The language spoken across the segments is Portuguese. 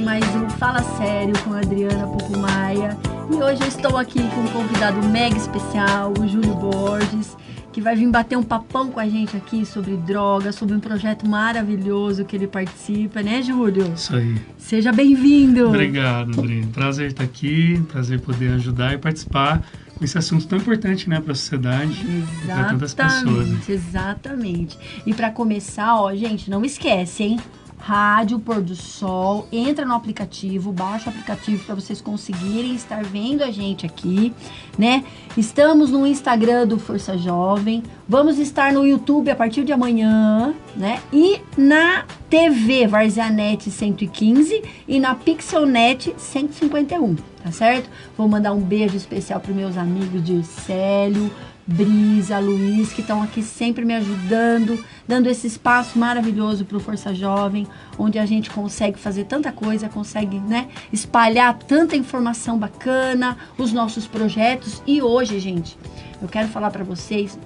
mais um Fala Sério com a Adriana Pupumaia. E hoje eu estou aqui com um convidado mega especial, o Júlio Borges, que vai vir bater um papão com a gente aqui sobre drogas, sobre um projeto maravilhoso que ele participa, né, Júlio? Isso aí. Seja bem-vindo. Obrigado, Adriana. Prazer estar aqui, prazer poder ajudar e participar com esse assunto tão importante, né, para a sociedade e para tantas pessoas. Exatamente. E para começar, ó, gente, não esquece, hein? Rádio Pôr do Sol, entra no aplicativo, baixa o aplicativo para vocês conseguirem estar vendo a gente aqui, né? Estamos no Instagram do Força Jovem, vamos estar no YouTube a partir de amanhã, né? E na TV Varzianet 115 e na Pixelnet 151, tá certo? Vou mandar um beijo especial para meus amigos de Célio, Brisa, Luiz, que estão aqui sempre me ajudando, dando esse espaço maravilhoso para o Força Jovem, onde a gente consegue fazer tanta coisa, consegue, né, espalhar tanta informação bacana, os nossos projetos. E hoje, gente, eu quero falar para vocês,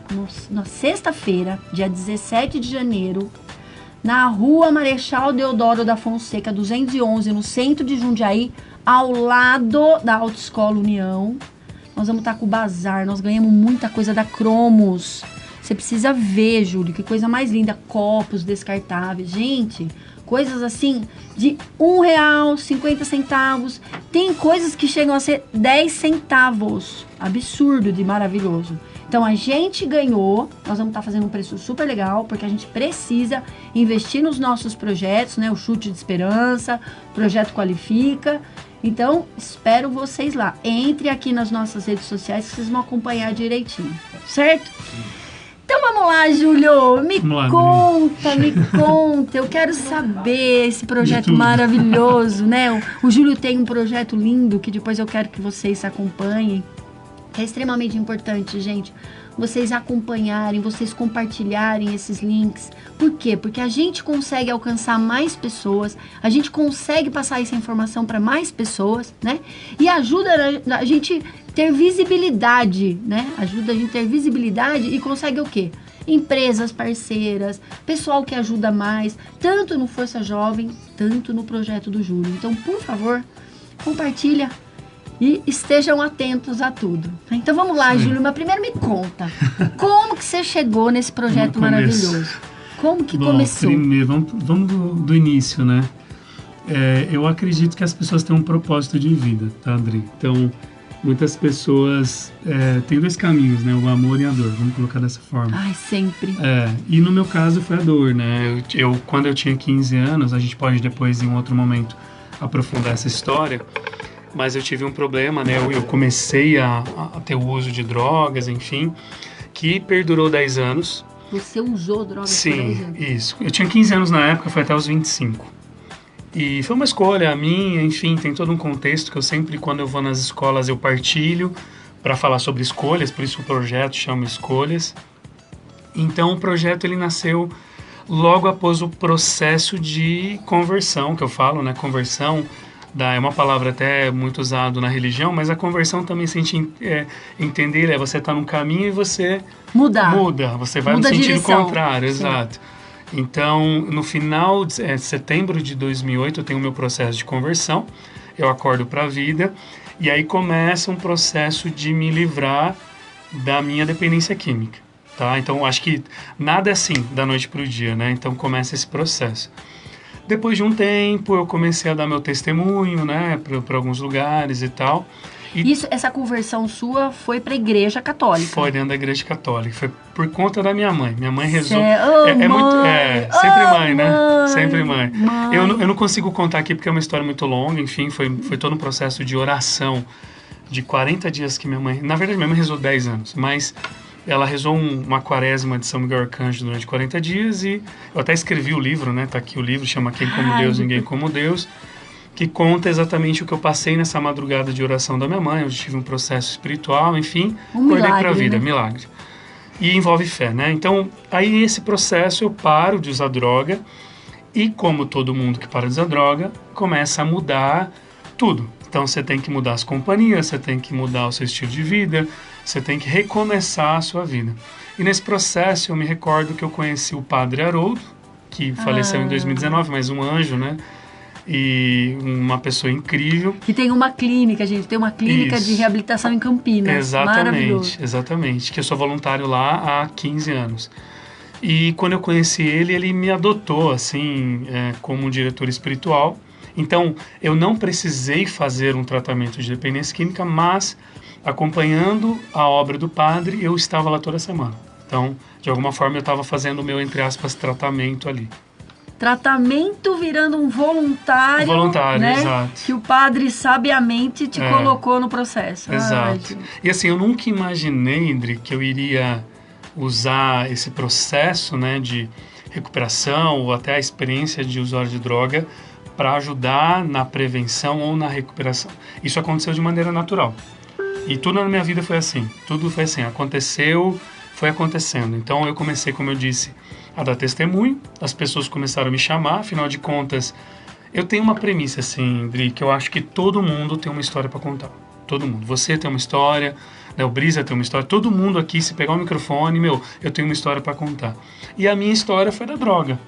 na sexta-feira, dia 17 de janeiro, na Rua Marechal Deodoro da Fonseca, 211, no centro de Jundiaí, ao lado da Autoescola União. Nós vamos estar com o bazar, nós ganhamos muita coisa da Cromos. Você precisa ver, Júlio, que coisa mais linda. Copos descartáveis. Gente, coisas assim de R$1, 50 centavos. Tem coisas que chegam a ser 10 centavos. Absurdo de maravilhoso. Então a gente ganhou, nós vamos estar fazendo um preço super legal, porque a gente precisa investir nos nossos projetos, né? O Chute de Esperança, o Projeto Qualifica. Então, espero vocês lá. Entre aqui nas nossas redes sociais que vocês vão acompanhar direitinho, certo? Então vamos lá, Júlio. Me conta. Eu quero saber esse projeto maravilhoso, né? O Júlio tem um projeto lindo que depois eu quero que vocês acompanhem. É extremamente importante, gente, vocês acompanharem, vocês compartilharem esses links. Por quê? Porque a gente consegue alcançar mais pessoas, a gente consegue passar essa informação para mais pessoas, né? E ajuda a gente ter visibilidade, né? Ajuda a gente ter visibilidade e consegue o quê? Empresas parceiras, pessoal que ajuda mais, tanto no Força Jovem, tanto no projeto do Júlio. Então, por favor, compartilha. E estejam atentos a tudo. Então vamos lá, Júlio, mas primeiro me conta, como que você chegou nesse projeto maravilhoso? Como que começou? Primeiro, vamos do início, né? Eu acredito que as pessoas têm um propósito de vida, tá, André? Então, muitas pessoas têm dois caminhos, né? O amor e a dor, vamos colocar dessa forma. Ai, sempre. E no meu caso foi a dor, né? Quando eu tinha 15 anos, a gente pode depois, em um outro momento, aprofundar essa história. Mas eu tive um problema, né? Eu comecei a ter o uso de drogas, enfim, que perdurou 10 anos. Você usou drogas por 10 anos? Sim, isso. Eu tinha 15 anos na época, foi até os 25. E foi uma escolha minha, enfim, tem todo um contexto que eu sempre, quando eu vou nas escolas, eu partilho para falar sobre escolhas, por isso o projeto chama Escolhas. Então o projeto ele nasceu logo após o processo de conversão, que eu falo, né? Conversão. É uma palavra até muito usada na religião, mas a conversão também, se a gente entender, você está num caminho e você muda, você vai no sentido contrário, sim. Exato. Então, no final de setembro de 2008, eu tenho o meu processo de conversão, eu acordo para a vida, e aí começa um processo de me livrar da minha dependência química, tá? Então, acho que nada é assim, da noite para o dia, né? Então, começa esse processo. Depois de um tempo, eu comecei a dar meu testemunho, né, para alguns lugares e tal. Essa conversão sua foi para a Igreja Católica? Foi dentro da Igreja Católica. Foi por conta da minha mãe. Minha mãe rezou. Sempre mãe, né? Sempre mãe. Eu não consigo contar aqui porque é uma história muito longa. Enfim, foi todo um processo de oração de 40 dias que minha mãe... Na verdade, minha mãe rezou 10 anos, mas... Ela rezou uma quaresma de São Miguel Arcanjo durante 40 dias e eu até escrevi o livro, né? Tá aqui o livro, chama Quem Como Deus, Ninguém Como Deus, que conta exatamente o que eu passei nessa madrugada de oração da minha mãe. Eu tive um processo espiritual, enfim, acordei para a vida, né? Milagre. E envolve fé, né? Então, aí esse processo eu paro de usar droga e como todo mundo que para de usar droga, começa a mudar tudo. Então, você tem que mudar as companhias, você tem que mudar o seu estilo de vida, você tem que recomeçar a sua vida. E nesse processo eu me recordo que eu conheci o padre Haroldo, que faleceu em 2019, mas um anjo, né? e uma pessoa incrível. Que tem uma clínica, gente, tem uma clínica de reabilitação em Campinas. Exatamente, maravilhoso. exatamente, que eu sou voluntário lá há 15 anos. E quando eu conheci ele, ele me adotou, assim, como um diretor espiritual. Então, eu não precisei fazer um tratamento de dependência química, mas acompanhando a obra do padre, eu estava lá toda semana. Então, de alguma forma, eu estava fazendo o meu, entre aspas, tratamento ali. Tratamento virando um voluntário. Voluntário, né? exato. Que o padre sabiamente te colocou no processo. Exato. E assim, eu nunca imaginei, Indri, que eu iria usar esse processo, né, de recuperação ou até a experiência de usuário de droga para ajudar na prevenção ou na recuperação. Isso aconteceu de maneira natural. E tudo na minha vida foi assim. Tudo foi assim. Aconteceu, foi acontecendo. Então eu comecei, como eu disse, a dar testemunho. As pessoas começaram a me chamar. Afinal de contas, eu tenho uma premissa, assim, Indri, que eu acho que todo mundo tem uma história para contar. Todo mundo. Você tem uma história, né, o Brisa tem uma história. Todo mundo aqui, se pegar o microfone, eu tenho uma história para contar. E a minha história foi da droga.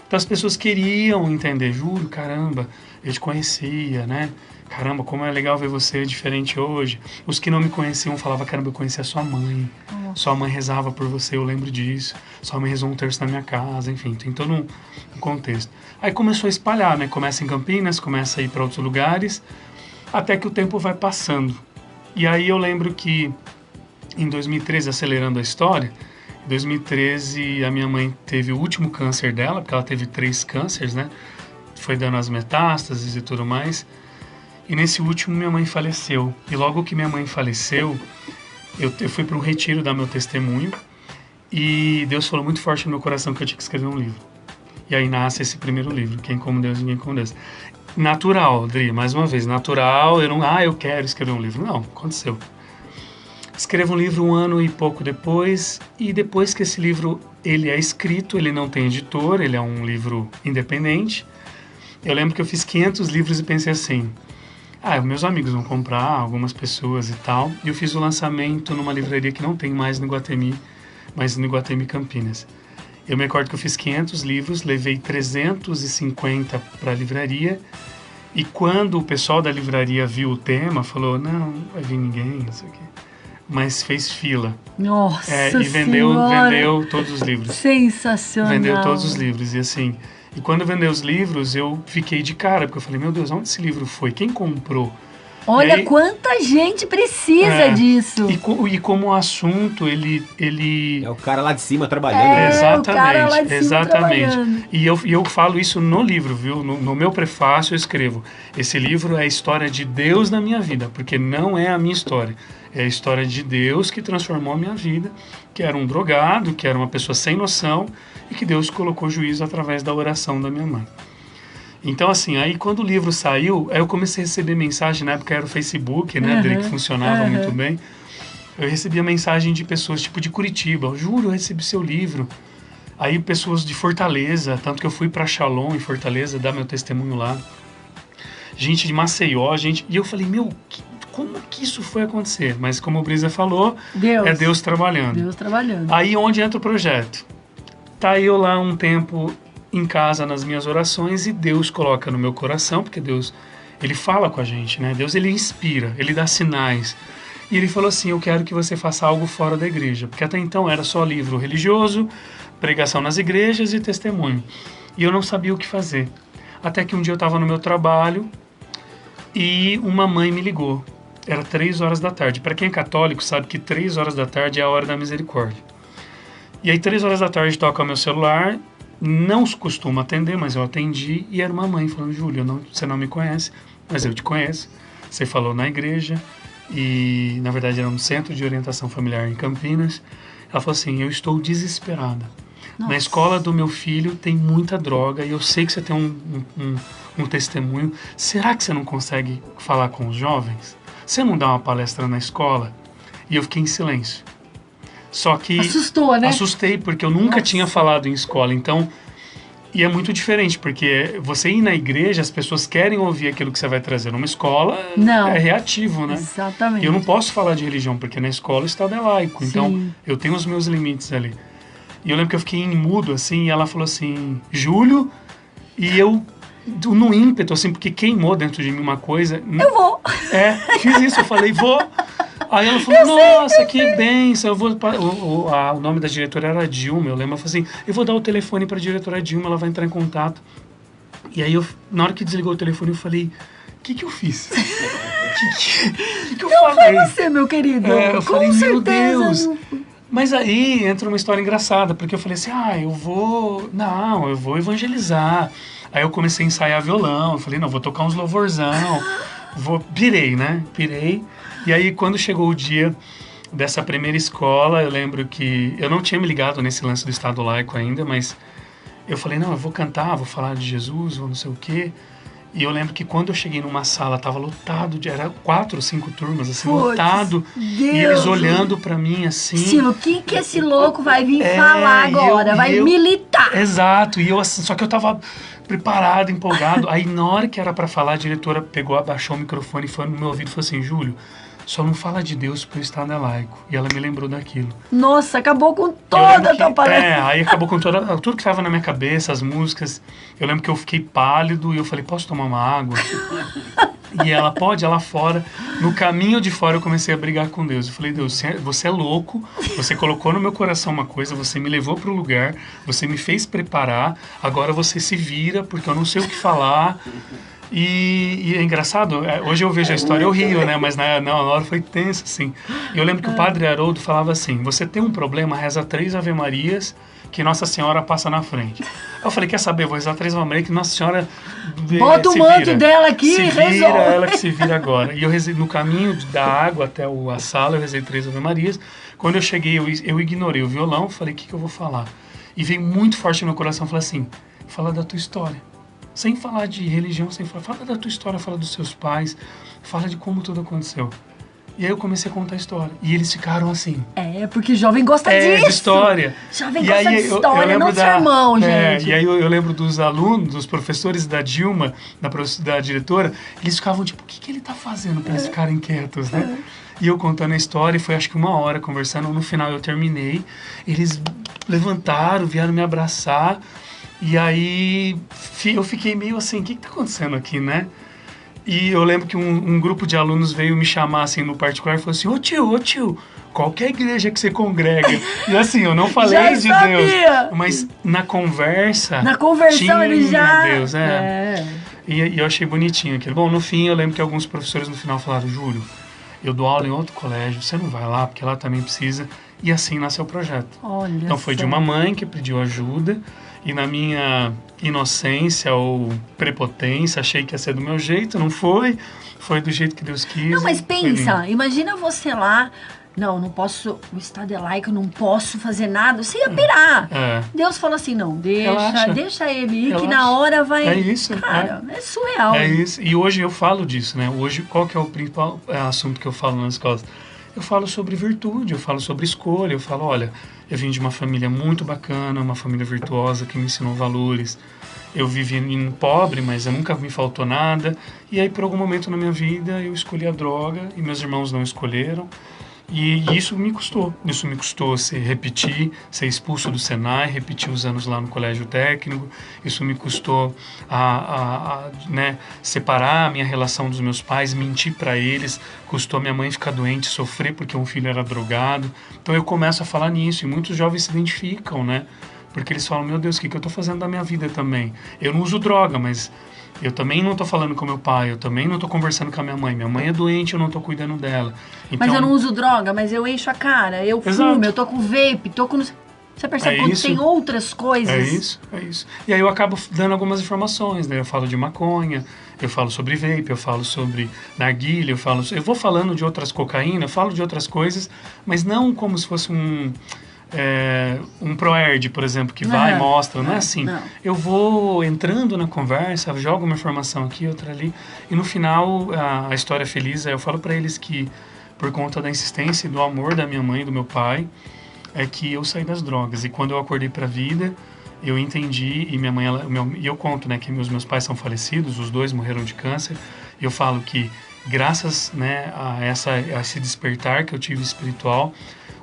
Então as pessoas queriam entender, juro, caramba, eu te conhecia, né? Caramba, como é legal ver você diferente hoje. Os que não me conheciam falavam, caramba, eu conhecia a sua mãe. Sua mãe rezava por você, eu lembro disso. Sua mãe rezou um terço na minha casa, enfim, tem todo um contexto. Aí começou a espalhar, né? Começa em Campinas, começa a ir para outros lugares, até que o tempo vai passando. E aí eu lembro que em 2013, acelerando a história, em 2013 a minha mãe teve o último câncer dela, porque ela teve 3 cânceres, né? Foi dando as metástases e tudo mais. E nesse último minha mãe faleceu. E logo que minha mãe faleceu, eu fui para um retiro dar meu testemunho. E Deus falou muito forte no meu coração que eu tinha que escrever um livro. E aí nasce esse primeiro livro, Quem como Deus, Ninguém como Deus. Natural, Dri, mais uma vez, natural. Eu não, eu quero escrever um livro. Não, aconteceu. Escrevo um livro 1 ano e pouco depois. E depois que esse livro ele é escrito, ele não tem editor, ele é um livro independente. Eu lembro que eu fiz 500 livros e pensei assim... meus amigos vão comprar, algumas pessoas e tal. E eu fiz o lançamento numa livraria que não tem mais no Iguatemi, mas no Iguatemi Campinas. Eu me recordo que eu fiz 500 livros, levei 350 para a livraria. E quando o pessoal da livraria viu o tema, falou, não vai vir ninguém, não sei o quê. Mas fez fila. Nossa E vendeu todos os livros. Sensacional. Vendeu todos os livros. E assim... E quando eu vendei os livros, eu fiquei de cara, porque eu falei, meu Deus, onde esse livro foi? Quem comprou? Olha aí, quanta gente precisa disso. E como o assunto, ele... É o cara lá de cima trabalhando. Exatamente, o cara lá de cima exatamente. Trabalhando. E eu falo isso no livro, viu? No meu prefácio eu escrevo, esse livro é a história de Deus na minha vida, porque não é a minha história. É a história de Deus que transformou a minha vida, que era um drogado, que era uma pessoa sem noção, e que Deus colocou juízo através da oração da minha mãe. Então, assim, aí quando o livro saiu, aí eu comecei a receber mensagem, na época era o Facebook, né, que funcionava muito bem. Eu recebia mensagem de pessoas, tipo, de Curitiba, juro, eu recebi seu livro. Aí pessoas de Fortaleza, tanto que eu fui para Shalom, em Fortaleza, dar meu testemunho lá. Gente de Maceió, e eu falei, como que isso foi acontecer? Mas como o Brisa falou, é Deus trabalhando. Deus trabalhando. Aí onde entra o projeto? Tá eu lá um tempo em casa nas minhas orações e Deus coloca no meu coração, porque Deus, ele fala com a gente, né? Deus, ele inspira, ele dá sinais. E ele falou assim, eu quero que você faça algo fora da igreja. Porque até então era só livro religioso, pregação nas igrejas e testemunho. E eu não sabia o que fazer. Até que um dia eu estava no meu trabalho e uma mãe me ligou. Era 3 horas da tarde. Para quem é católico sabe que 3 horas da tarde é a hora da misericórdia. E aí 3 horas da tarde toca o meu celular, não costumo atender, mas eu atendi e era uma mãe falando, Júlio, você não me conhece, mas eu te conheço. Você falou na igreja e na verdade era um centro de orientação familiar em Campinas. Ela falou assim, eu estou desesperada. Nossa. Na escola do meu filho tem muita droga e eu sei que você tem um testemunho. Será que você não consegue falar com os jovens? Você não dá uma palestra na escola? E eu fiquei em silêncio. Só que... Assustou, né? Assustei, porque eu nunca tinha falado em escola. Então, e é muito diferente, porque você ir na igreja, as pessoas querem ouvir aquilo que você vai trazer. Numa escola, é reativo, né? Exatamente. E eu não posso falar de religião, porque na escola o Estado é laico. Sim. Então, eu tenho os meus limites ali. E eu lembro que eu fiquei em mudo, assim, e ela falou assim, Júlio, e eu no ímpeto, assim, porque queimou dentro de mim uma coisa. Eu vou. Fiz isso, eu falei, vou. Aí ela falou, nossa, que bênção, eu vou... O nome da diretora era Dilma, eu lembro, eu falei assim, eu vou dar o telefone para a diretora Dilma, ela vai entrar em contato. E aí, na hora que desligou o telefone, eu falei, o que eu fiz? O que eu falei? Foi você, meu querido. Eu falei, meu certeza. Deus. Mas aí entra uma história engraçada, porque eu falei assim, eu vou evangelizar. Aí eu comecei a ensaiar violão, eu falei, não, vou tocar uns louvorzão. Pirei, né? Pirei. E aí, quando chegou o dia dessa primeira escola, eu lembro que eu não tinha me ligado nesse lance do Estado laico ainda, mas eu falei, não, eu vou cantar, vou falar de Jesus, vou não sei o quê. E eu lembro que quando eu cheguei numa sala, tava lotado, era 4 ou 5 turmas, assim, lotado. Deus. E eles olhando pra mim, assim... Estilo, o que esse louco vai vir falar agora? Vai militar. Exato, e eu assim, só que eu tava preparado, empolgado. Aí na hora que era pra falar, a diretora abaixou o microfone e foi no meu ouvido e falou assim, Júlio, só não fala de Deus porque o Estado é laico. E ela me lembrou daquilo. Nossa, acabou com toda a tua palestra. Aí acabou com tudo que estava na minha cabeça, as músicas. Eu lembro que eu fiquei pálido e eu falei, posso tomar uma água? E ela, pode, lá fora. No caminho de fora eu comecei a brigar com Deus. Eu falei, Deus, você é louco, você colocou no meu coração uma coisa, você me levou para o lugar, você me fez preparar, agora você se vira porque eu não sei o que falar. E é engraçado, hoje eu vejo a história, eu rio, né? Mas na hora foi tenso, assim. E eu lembro que o padre Haroldo falava assim, você tem um problema, reza 3 Ave Marias, que Nossa Senhora passa na frente. Eu falei, quer saber, vou rezar 3 Ave Marias, que Nossa Senhora bota o manto dela aqui e resolve. Ela que se vira agora. E eu rezei no caminho da água até a sala, eu rezei 3 Ave Marias. Quando eu cheguei, eu ignorei o violão, falei, o que eu vou falar? E veio muito forte no meu coração, falei assim, fala da tua história. Sem falar de religião, fala da tua história, fala dos seus pais, fala de como tudo aconteceu. E aí eu comecei a contar a história. E eles ficaram assim. Porque jovem gosta disso. De história. Jovem gosta de história, não sermão, gente. E aí eu lembro dos alunos, dos professores da Dilma, da diretora, eles ficavam tipo, o que ele tá fazendo para eles ficarem quietos, né? E eu contando a história, e foi acho que 1 hora conversando, no final eu terminei, eles levantaram, vieram me abraçar, e aí eu fiquei meio assim, o que tá acontecendo aqui, né? E eu lembro que um grupo de alunos veio me chamar assim no particular e falou assim, ô tio, qual que é a igreja que você congrega? E assim, eu não falei de Deus, mas na conversa... Na conversão ele já... Deus, E eu achei bonitinho aquilo. Bom, no fim eu lembro que alguns professores no final falaram, Júlio, eu dou aula em outro colégio, você não vai lá, porque lá também precisa. E assim nasceu o projeto. Olha então foi de uma mãe que pediu ajuda, e na minha inocência ou prepotência, achei que ia ser do meu jeito, não foi. Foi do jeito que Deus quis. Não, mas pensa, imagina você lá, não posso, o Estado é laico, não posso fazer nada, você ia pirar. Deus falou assim, não, deixa ele ir, que na hora vai... É isso. Cara, é surreal. É isso, e hoje eu falo disso, né? Hoje, qual que é o principal assunto que eu falo nas escolas? Eu falo sobre virtude, eu falo sobre escolha, eu falo, olha, eu vim de uma família muito bacana, uma família virtuosa que me ensinou valores. Eu vivi em pobre, mas nunca me faltou nada. E aí, por algum momento na minha vida, eu escolhi a droga e meus irmãos não escolheram. E isso me custou. Isso me custou repetir, ser expulso do Senai, repetir os anos lá no colégio técnico. Isso me custou separar a minha relação dos meus pais, mentir para eles. Custou minha mãe ficar doente, sofrer porque um filho era drogado. Então eu começo a falar nisso e muitos jovens se identificam, né? Porque eles falam, meu Deus, o que eu estou fazendo da minha vida também? Eu não uso droga, mas... eu também não estou falando com meu pai, eu também não estou conversando com a minha mãe. Minha mãe é doente, eu não estou cuidando dela. Então, mas eu não uso droga, mas eu encho a cara, eu fumo, eu tô com vape, tô com... Você percebe quando tem outras coisas? É isso. E aí eu acabo dando algumas informações, né? Eu falo de maconha, eu falo sobre vape, eu falo sobre narguilha, eu vou falando de outras cocaína, eu falo de outras coisas, mas não como se fosse um ProErd, por exemplo, que vai e mostra, não é assim. Não. Eu vou entrando na conversa, jogo uma informação aqui, outra ali, e no final a história feliz, eu falo para eles que por conta da insistência e do amor da minha mãe e do meu pai, é que eu saí das drogas, e quando eu acordei para a vida, eu entendi, e minha mãe, e eu conto, né, que meus pais são falecidos, os 2 morreram de câncer, e eu falo que graças, né, a esse despertar que eu tive espiritual,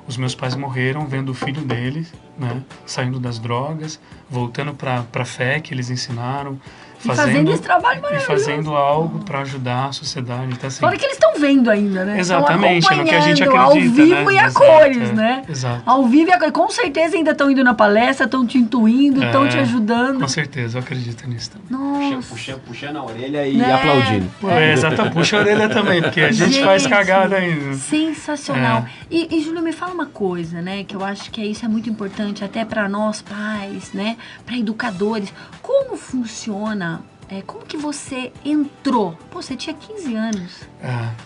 os meus pais morreram vendo o filho deles né? Saindo das drogas, voltando para a fé que eles ensinaram, fazendo esse trabalho e maravilhoso. fazendo algo para ajudar a sociedade. Então, assim, fora que eles estão vendo ainda, né? Exatamente, no que a gente acredita, ao vivo, né? e a Exato, cores, né? Exato. Ao vivo e a cores. Com certeza ainda estão indo na palestra, estão te intuindo, estão te ajudando. Com certeza, eu acredito nisso também. Nossa. Puxando a orelha e aplaudindo. Exato, puxa a orelha também, porque a gente faz cagada ainda. Sensacional. E Júlio, me fala uma coisa, né? Que eu acho que isso é muito importante até para nós pais, né? Para educadores. Como funciona? Como que você entrou? Pô, você tinha 15 anos.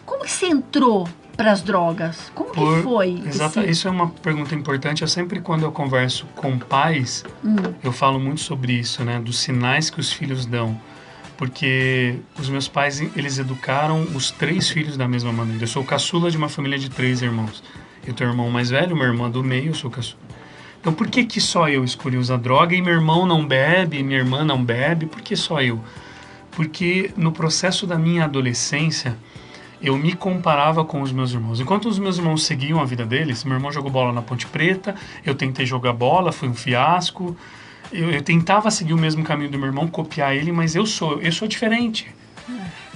Como que você entrou para as drogas? Como que foi? Exato, isso é uma pergunta importante. Eu sempre, quando eu converso com pais, eu falo muito sobre isso, né? Dos sinais que os filhos dão. Porque os meus pais, eles educaram os 3 filhos da mesma maneira. Eu sou o caçula de uma família de 3 irmãos. Eu tenho um irmão mais velho, uma irmã do meio, eu sou o caçula. Então, por que só eu escolhi usar droga e meu irmão não bebe, minha irmã não bebe? Por que só eu? Porque no processo da minha adolescência, eu me comparava com os meus irmãos. Enquanto os meus irmãos seguiam a vida deles, meu irmão jogou bola na Ponte Preta, eu tentei jogar bola, foi um fiasco. Eu tentava seguir o mesmo caminho do meu irmão, copiar ele, mas eu sou diferente.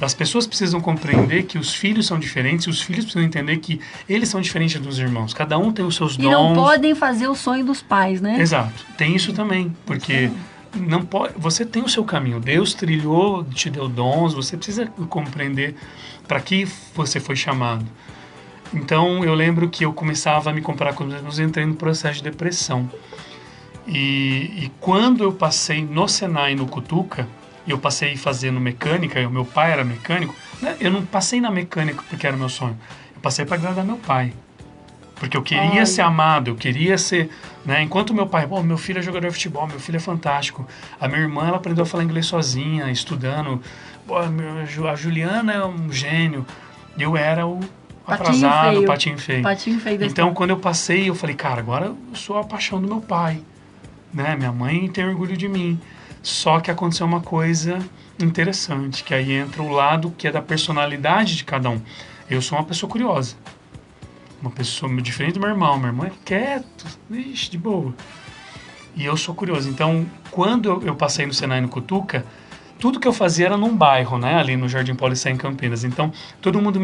As pessoas precisam compreender que os filhos são diferentes, e os filhos precisam entender que eles são diferentes dos irmãos. Cada um tem os seus dons. E não podem fazer o sonho dos pais, né? Exato. Tem isso também, porque não pode, você tem o seu caminho. Deus trilhou, te deu dons, você precisa compreender para que você foi chamado. Então, eu lembro que eu começava a me comparar com os meus irmãos, entrei no processo de depressão. E quando eu passei no Senai, no Cutuca, eu passei fazendo mecânica, o meu pai era mecânico, né? Eu não passei na mecânica porque era meu sonho, eu passei para agradar meu pai, porque eu queria ser amado, eu queria ser, né? Enquanto meu pai, meu filho é jogador de futebol, meu filho é fantástico, a minha irmã, ela aprendeu a falar inglês sozinha, estudando, a Juliana é um gênio, eu era o atrasado, o patinho feio. Então, quando eu passei, eu falei, cara, agora eu sou a paixão do meu pai, né? Minha mãe tem orgulho de mim. Só que aconteceu uma coisa interessante, que aí entra o lado que é da personalidade de cada um. Eu sou uma pessoa curiosa, uma pessoa diferente do meu irmão é quieto, de boa. E eu sou curioso. Então, quando eu passei no Senai no Cutuca, tudo que eu fazia era num bairro, né, ali no Jardim Paulista, em Campinas. Então, todo mundo,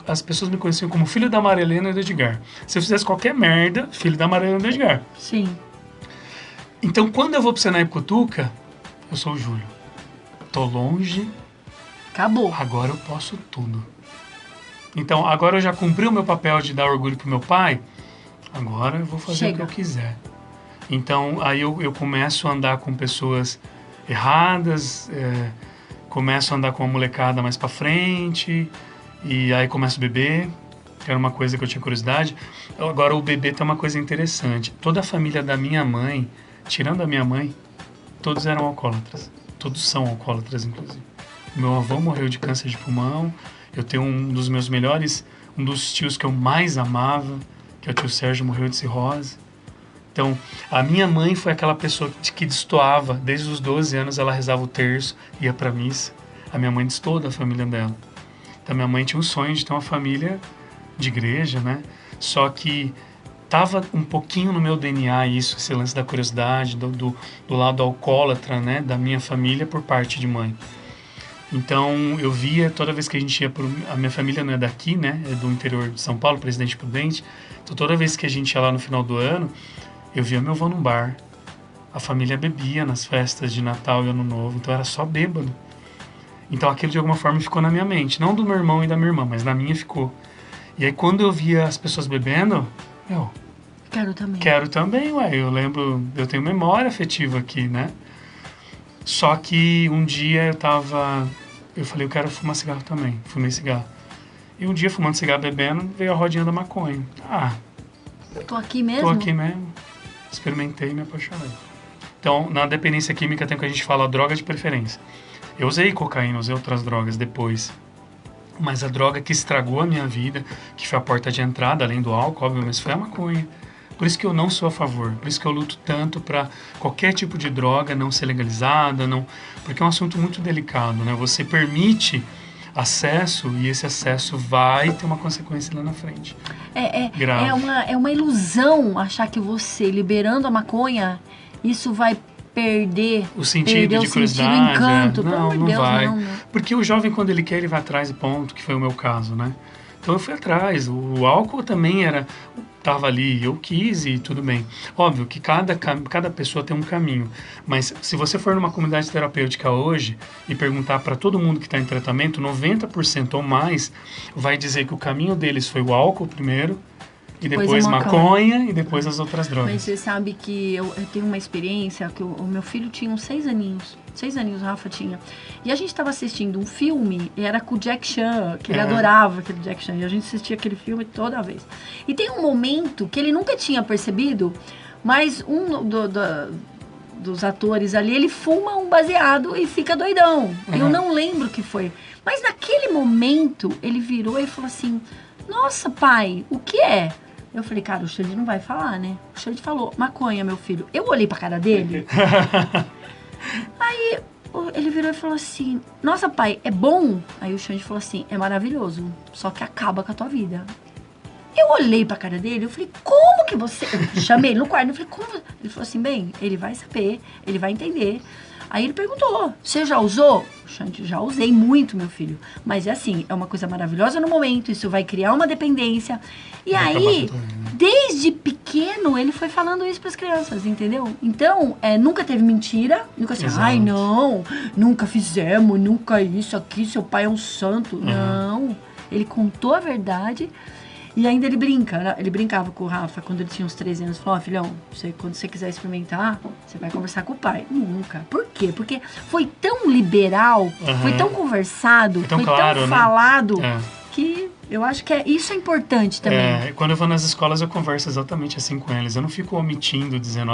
as pessoas me conheciam como filho da Marilena e do Edgar. Se eu fizesse qualquer merda, filho da Marilena e do Edgar. Sim. Então, quando eu vou pro Senai Cutuca, eu sou o Júlio. Tô longe. Acabou. Agora eu posso tudo. Então, agora eu já cumpri o meu papel de dar orgulho pro meu pai. Agora eu vou fazer o que eu quiser. Então, aí eu começo a andar com pessoas erradas, começo a andar com uma molecada mais pra frente, e aí começo a beber, que era uma coisa que eu tinha curiosidade. Agora, o beber tem uma coisa interessante. Toda a família da minha mãe, tirando a minha mãe, todos eram alcoólatras. Todos são alcoólatras, inclusive. Meu avô morreu de câncer de pulmão. Eu tenho um dos meus melhores, um dos tios que eu mais amava, que é o tio Sérgio, morreu de cirrose. Então, a minha mãe foi aquela pessoa que destoava. Desde os 12 anos, ela rezava o terço, ia pra missa. A minha mãe destoou da família dela. Então, minha mãe tinha um sonho de ter uma família de igreja, né? Só que tava um pouquinho no meu DNA isso, esse lance da curiosidade, do lado alcoólatra, né, da minha família por parte de mãe. Então, eu via, toda vez que a gente ia a minha família não é daqui, né, é do interior de São Paulo, Presidente Prudente. Então, toda vez que a gente ia lá no final do ano, eu via meu avô num bar. A família bebia nas festas de Natal e Ano Novo, então era só bêbado. Então, aquilo de alguma forma ficou na minha mente, não do meu irmão e da minha irmã, mas na minha ficou. E aí, quando eu via as pessoas bebendo, Quero também, ué. Eu lembro, eu tenho memória afetiva aqui, né? Só que um dia eu falei, eu quero fumar cigarro também. Fumei cigarro. E um dia, fumando cigarro, bebendo, veio a rodinha da maconha. Tô aqui mesmo? Tô aqui mesmo. Experimentei e me apaixonei. Então, na dependência química tem o que a gente fala, droga de preferência. Eu usei cocaína, usei outras drogas depois. Mas a droga que estragou a minha vida, que foi a porta de entrada, além do álcool, óbvio, mas foi a maconha. Por isso que eu não sou a favor, por isso que eu luto tanto para qualquer tipo de droga não ser legalizada, porque é um assunto muito delicado, né? Você permite acesso, e esse acesso vai ter uma consequência lá na frente. É uma ilusão achar que você, liberando a maconha, isso vai perder o sentido de curiosidade. O encanto. Não Deus, vai. Não. Porque o jovem, quando ele quer, ele vai atrás e ponto, que foi o meu caso, né? Então eu fui atrás. O álcool também estava ali, eu quis e tudo bem. Óbvio que cada pessoa tem um caminho, mas se você for numa comunidade terapêutica hoje e perguntar para todo mundo que está em tratamento, 90% ou mais vai dizer que o caminho deles foi o álcool primeiro, e depois maconha, e depois as outras drogas. Mas você sabe que eu tenho uma experiência que o meu filho tinha uns 6 aninhos. 6 aninhos, o Rafa tinha. E a gente estava assistindo um filme, e era com o Jack Chan, que ele adorava aquele Jack Chan. E a gente assistia aquele filme toda vez. E tem um momento que ele nunca tinha percebido, mas dos atores ali, ele fuma um baseado e fica doidão. Eu não lembro o que foi. Mas naquele momento, ele virou e falou assim, nossa, pai, o que é? Eu falei, cara, o Xande não vai falar, né? O Xande falou, maconha, meu filho. Eu olhei pra cara dele. Aí ele virou e falou assim, nossa, pai, é bom? Aí o Xande falou assim, é maravilhoso, só que acaba com a tua vida. Eu olhei pra cara dele, eu falei, como que você... Eu chamei ele no quarto, eu falei, como você... Ele falou assim, bem, ele vai saber, ele vai entender. Aí ele perguntou, você já usou? Xande, já usei muito, meu filho. Mas é assim, é uma coisa maravilhosa no momento, isso vai criar uma dependência. E aí, desde pequeno, ele foi falando isso pras crianças, entendeu? Então, nunca teve mentira, nunca assim, ai não, nunca fizemos, nunca isso aqui, seu pai é um santo. Não, ele contou a verdade. E ainda ele brincava com o Rafa quando ele tinha uns 13 anos. Falou, filhão, quando você quiser experimentar, você vai conversar com o pai. Nunca. Por quê? Porque foi tão liberal, foi tão conversado, foi claro, tão falado, que eu acho que isso é importante também. Quando eu vou nas escolas, eu converso exatamente assim com eles. Eu não fico omitindo, dizendo,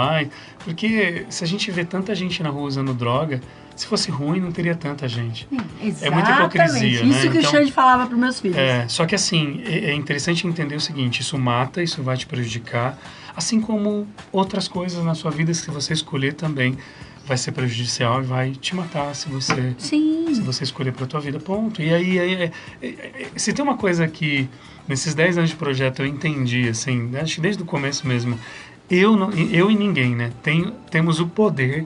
porque se a gente vê tanta gente na rua usando droga, se fosse ruim, não teria tanta gente. Exatamente. É muita hipocrisia, né? Isso que o Xande falava para os meus filhos. Só que assim, é interessante entender o seguinte, isso mata, isso vai te prejudicar, assim como outras coisas na sua vida, se você escolher também, vai ser prejudicial e vai te matar se você escolher para a tua vida, ponto. E aí, se tem uma coisa que, nesses 10 anos de projeto, eu entendi, assim, acho que desde o começo mesmo, eu e ninguém, né, temos o poder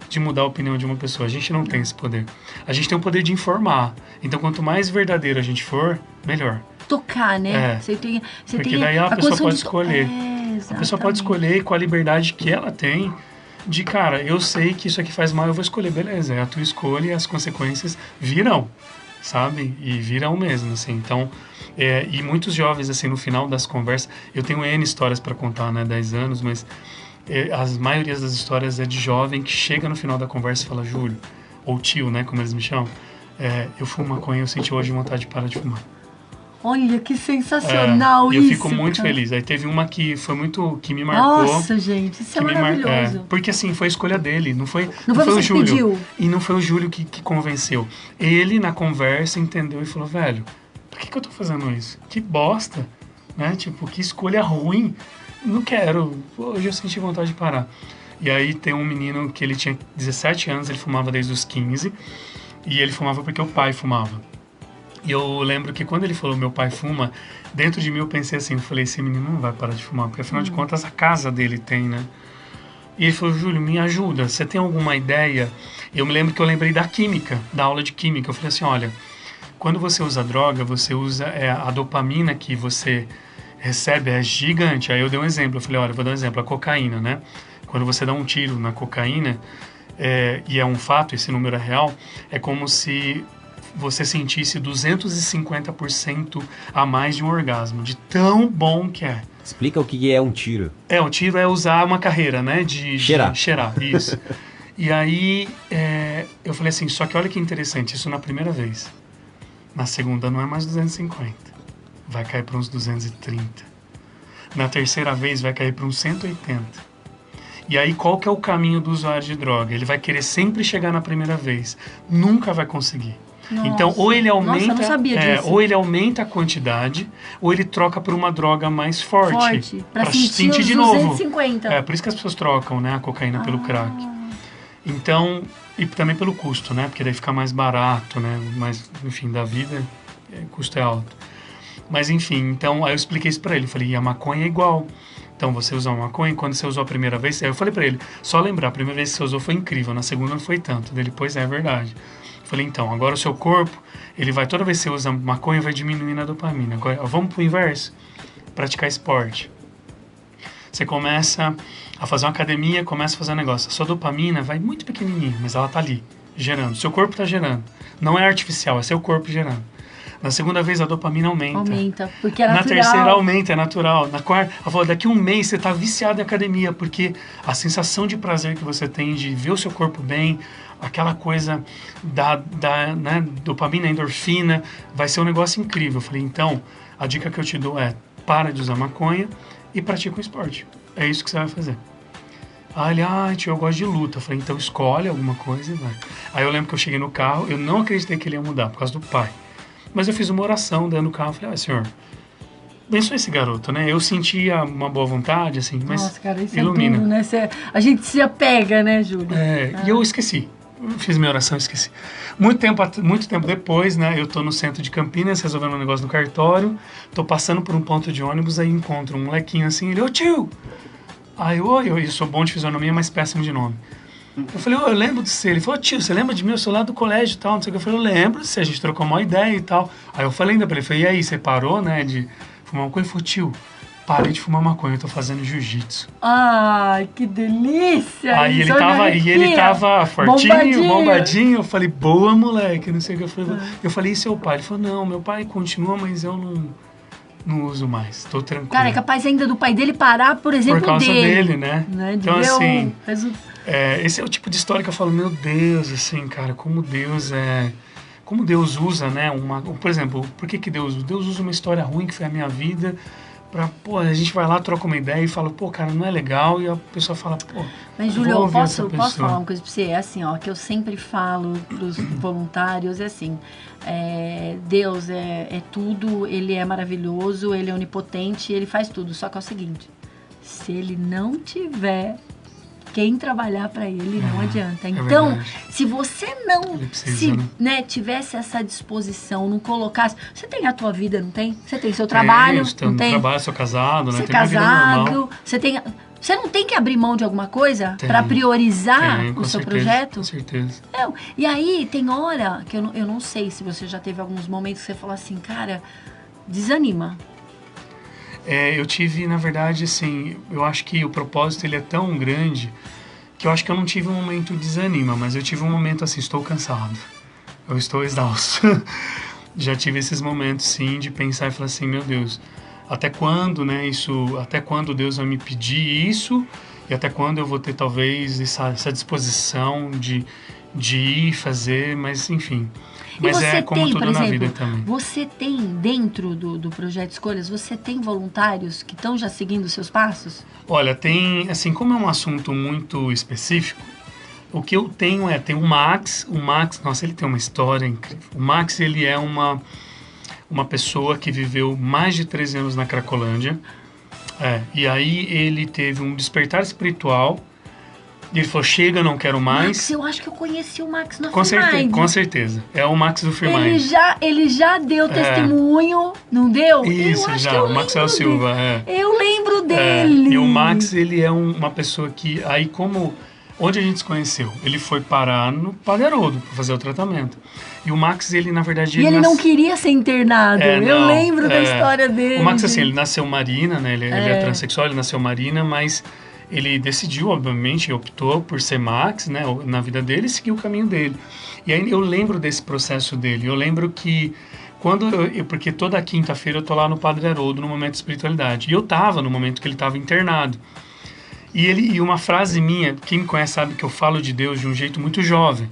de mudar a opinião de uma pessoa. A gente não tem esse poder. A gente tem o poder de informar. Então, quanto mais verdadeiro a gente for, melhor. Tocar, né? Porque daí a pessoa pode escolher. A pessoa pode escolher com a liberdade que ela tem de, cara, eu sei que isso aqui faz mal, eu vou escolher, beleza. É a tua escolha e as consequências virão, sabe? E virão mesmo, assim. Então, e muitos jovens, assim, no final das conversas, eu tenho N histórias para contar, né? 10 anos, mas as maiorias das histórias é de jovem que chega no final da conversa e fala, Júlio, ou tio, né, como eles me chamam, eu fumo maconha, eu senti hoje vontade de parar de fumar. Olha, que sensacional isso, eu fico muito feliz. Aí teve uma que me marcou. Nossa, gente, isso é maravilhoso. Porque assim, foi a escolha dele, não foi o Júlio. Pediu. E não foi o Júlio que convenceu. Ele, na conversa, entendeu e falou, velho, por que eu tô fazendo isso? Que bosta, né? Tipo, que escolha ruim. Não quero, hoje eu senti vontade de parar. E aí tem um menino que ele tinha 17 anos, ele fumava desde os 15, e ele fumava porque o pai fumava. E eu lembro que quando ele falou, meu pai fuma, dentro de mim eu pensei assim, eu falei, esse menino não vai parar de fumar, porque afinal de contas a casa dele tem, né? E ele falou, Júlio, me ajuda, você tem alguma ideia? E eu me lembro que eu lembrei da química, da aula de química. Eu falei assim, olha, quando você usa droga, você usa a dopamina que você recebe é gigante. Aí eu dei um exemplo, eu falei, olha, vou dar um exemplo, a cocaína, né? Quando você dá um tiro na cocaína, e é um fato, esse número é real, é como se você sentisse 250% a mais de um orgasmo, de tão bom que é. Explica o que é um tiro. Um tiro é usar uma carreira, né? Cheirar. De cheirar, isso. E aí, eu falei assim, só que olha que interessante, isso na primeira vez. Na segunda não é mais 250. Vai cair para uns 230. Na terceira vez vai cair para uns 180. E aí qual que é o caminho do usuário de droga? Ele vai querer sempre chegar na primeira vez. Nunca vai conseguir. Nossa. Então, ou ele aumenta, Nossa, eu não sabia disso. ou ele aumenta a quantidade, ou ele troca por uma droga mais forte. Pra sentir de 250. novo. Por isso que as pessoas trocam, né, a cocaína pelo crack. Então, E também pelo custo, né? Porque daí fica mais barato, né? Mas, enfim, da vida, o custo é alto. Mas, enfim, então, aí eu expliquei isso pra ele. Falei, e a maconha é igual. Então, você usa uma maconha, quando você usou a primeira vez... Aí eu falei pra ele, só lembrar, a primeira vez que você usou foi incrível, na segunda não foi tanto. Daí, pois é verdade. Eu falei, então, agora o seu corpo, ele vai, toda vez que você usa maconha, vai diminuindo a dopamina. Agora, vamos pro inverso, praticar esporte. Você começa a fazer uma academia, começa a fazer um negócio. A sua dopamina vai muito pequenininha, mas ela tá ali, gerando. Seu corpo tá gerando. Não é artificial, é seu corpo gerando. Na segunda vez, a dopamina aumenta. Aumenta, porque é natural. Na terceira, aumenta, é natural. Na quarta, ela falou, daqui a um mês você tá viciado em academia, porque a sensação de prazer que você tem de ver o seu corpo bem, aquela coisa da né, dopamina, endorfina, vai ser um negócio incrível. Eu falei, então, a dica que eu te dou é, para de usar maconha e pratica um esporte. É isso que você vai fazer. Aí ele, tio, eu gosto de luta. Eu falei, então escolhe alguma coisa e vai. Aí eu lembro que eu cheguei no carro, eu não acreditei que ele ia mudar, por causa do pai. Mas eu fiz uma oração dentro do carro, falei, senhor, abençoe esse garoto, né? Eu sentia uma boa vontade, assim, mas nossa, cara, isso ilumina. É tudo, né? A gente se apega, né, Júlio? E eu esqueci. Eu fiz minha oração e esqueci. Muito tempo depois, né? Eu tô no centro de Campinas, resolvendo um negócio no cartório, tô passando por um ponto de ônibus, aí encontro um molequinho assim, ele, ô tio! Aí eu sou bom de fisionomia, mas péssimo de nome. Eu falei, eu lembro de você. Ele falou, tio, você lembra de mim? Eu sou lá do colégio e tal, não sei o que. Eu falei, eu lembro de você, a gente trocou uma ideia e tal. Aí eu falei ainda pra ele, falei, e aí, você parou, né, de fumar maconha? Ele falou, tio, parei de fumar maconha, eu tô fazendo jiu-jitsu. Ai, que delícia! Aí ele tava fortinho, bombadinho. Eu falei, boa, moleque, não sei o que. Eu falei, e seu pai? Ele falou, não, meu pai continua, mas eu não uso mais, tô tranquilo. Cara, é capaz ainda do pai dele parar, por exemplo, por causa dele, né? Então, assim... esse é o tipo de história que eu falo, meu Deus, assim, cara, como Deus usa, né, por exemplo, por que Deus usa uma história ruim que foi a minha vida, a gente vai lá, troca uma ideia e fala, cara, não é legal, e a pessoa fala, mas Júlio, eu posso falar uma coisa pra você? É assim, que eu sempre falo pros voluntários, é assim, Deus é tudo, Ele é maravilhoso, Ele é onipotente, Ele faz tudo, só que é o seguinte, se Ele não tiver quem trabalhar para ele, não adianta. Então, se você não tivesse essa disposição, não colocasse... Você tem a tua vida, não tem? Você tem seu trabalho, não tem? Trabalho, sou casado, né? Você é casado, você não tem que abrir mão de alguma coisa para priorizar o seu projeto? Com certeza. Não. E aí, tem hora que eu não sei se você já teve alguns momentos que você falou assim, cara, desanima. Eu tive, na verdade, assim, eu acho que o propósito ele é tão grande que eu acho que eu não tive um momento de desanima, mas eu tive um momento assim, estou cansado, eu estou exausto. Já tive esses momentos, sim, de pensar e falar assim, meu Deus, até quando, né, até quando Deus vai me pedir isso e até quando eu vou ter talvez essa disposição de ir fazer, mas enfim... Mas como tudo na vida também. Você tem, dentro do Projeto Escolhas, você tem voluntários que estão já seguindo os seus passos? Olha, tem, assim, como é um assunto muito específico, o que eu tenho tem o Max, nossa, ele tem uma história incrível. O Max, ele é uma pessoa que viveu mais de 13 anos na Cracolândia, e aí ele teve um despertar espiritual. E ele falou, chega, não quero mais. Max, eu acho que eu conheci o Max no Firmind. Com certeza. É o Max do Firmind. Ele já deu testemunho, não deu? Isso, o Maxwell Silva. Eu lembro dele. E o Max, ele é uma pessoa que... Aí, onde a gente se conheceu? Ele foi parar no Padre Haroldo para fazer o tratamento. E o Max, ele, na verdade... ele não queria ser internado. Eu lembro da história dele. O Max, assim, ele nasceu marina, né? Ele é transexual, ele nasceu marina, mas... Ele decidiu, obviamente, optou por ser Max, né, na vida dele, e seguiu o caminho dele. E aí eu lembro desse processo dele. Eu lembro que porque toda quinta-feira eu tô lá no Padre Haroldo no momento de espiritualidade. E eu tava no momento que ele estava internado. E uma frase minha, quem me conhece sabe que eu falo de Deus de um jeito muito jovem.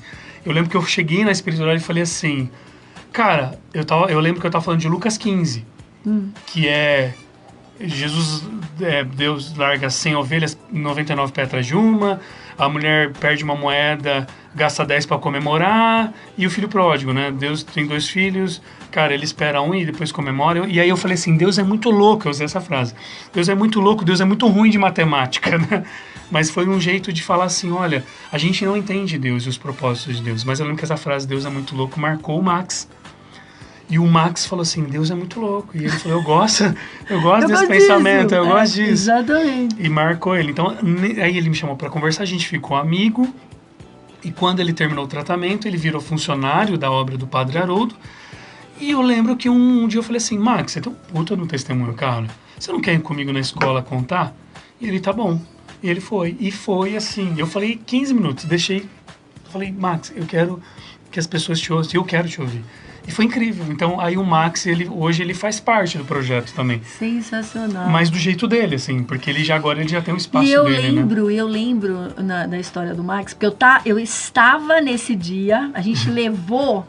Eu lembro que eu cheguei na espiritualidade e falei assim, cara, eu lembro que eu tava falando de Lucas 15, que é... Deus larga 100 ovelhas, 99 pés atrás de uma, a mulher perde uma moeda, gasta 10 para comemorar, e o filho pródigo, né? Deus tem 2 filhos, cara, ele espera um e depois comemora. E aí eu falei assim, Deus é muito louco, eu usei essa frase. Deus é muito louco, Deus é muito ruim de matemática, né? Mas foi um jeito de falar assim, olha, a gente não entende Deus e os propósitos de Deus. Mas eu lembro que essa frase, Deus é muito louco, marcou o Max. E o Max falou assim, Deus é muito louco. E ele falou, eu gosto desse pensamento, eu gosto disso. Exatamente. E marcou ele. Então, aí ele me chamou para conversar, a gente ficou amigo. E quando ele terminou o tratamento, ele virou funcionário da obra do Padre Haroldo. E eu lembro que um dia eu falei assim, Max, você tem um puta no testemunho, cara. Você não quer ir comigo na escola contar? E ele, tá bom. E ele foi. E foi assim, eu falei 15 minutos, deixei. Falei, Max, eu quero que as pessoas te ouçam, eu quero te ouvir. E foi incrível. Então, aí o Max, hoje ele faz parte do projeto também. Sensacional. Mas do jeito dele, assim, porque agora ele já tem um espaço e eu dele, lembro, né? eu lembro da história do Max, porque eu estava nesse dia, a gente levou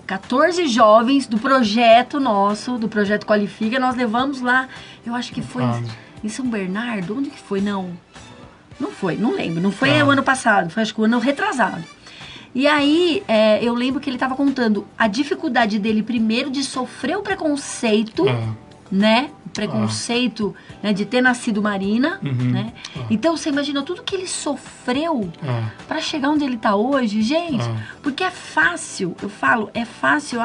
14 jovens do projeto nosso, do projeto Qualifica, nós levamos lá, eu acho que foi em São Bernardo, onde que foi? Não foi, não lembro, não foi o ano passado, foi acho que o ano retrasado. E aí, eu lembro que ele estava contando a dificuldade dele, primeiro, de sofrer o preconceito, né? O preconceito, né, de ter nascido Marina, né? Então, você imagina tudo que ele sofreu para chegar onde ele está hoje, gente. Porque é fácil, eu falo, é fácil.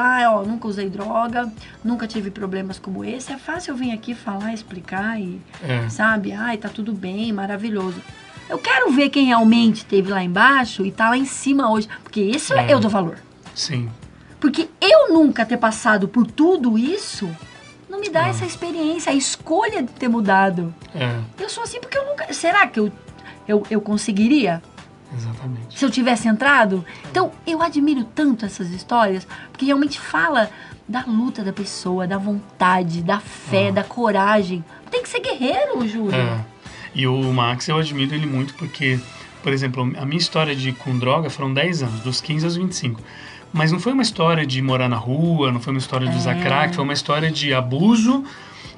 Nunca usei droga, nunca tive problemas como esse. É fácil eu vir aqui falar, explicar e, sabe? Tá tudo bem, maravilhoso. Eu quero ver quem realmente esteve lá embaixo e tá lá em cima hoje. Porque isso eu dou valor. Sim. Porque eu nunca ter passado por tudo isso não me dá essa experiência, a escolha de ter mudado. Eu sou assim porque eu nunca... Será que eu conseguiria? Exatamente. Se eu tivesse entrado? Então, eu admiro tanto essas histórias, porque realmente fala da luta da pessoa, da vontade, da fé, da coragem. Tem que ser guerreiro, Júlio. E o Max, eu admiro ele muito porque, por exemplo, a minha história com droga foram 10 anos, dos 15 aos 25. Mas não foi uma história de morar na rua, não foi uma história de usar crack, foi uma história de abuso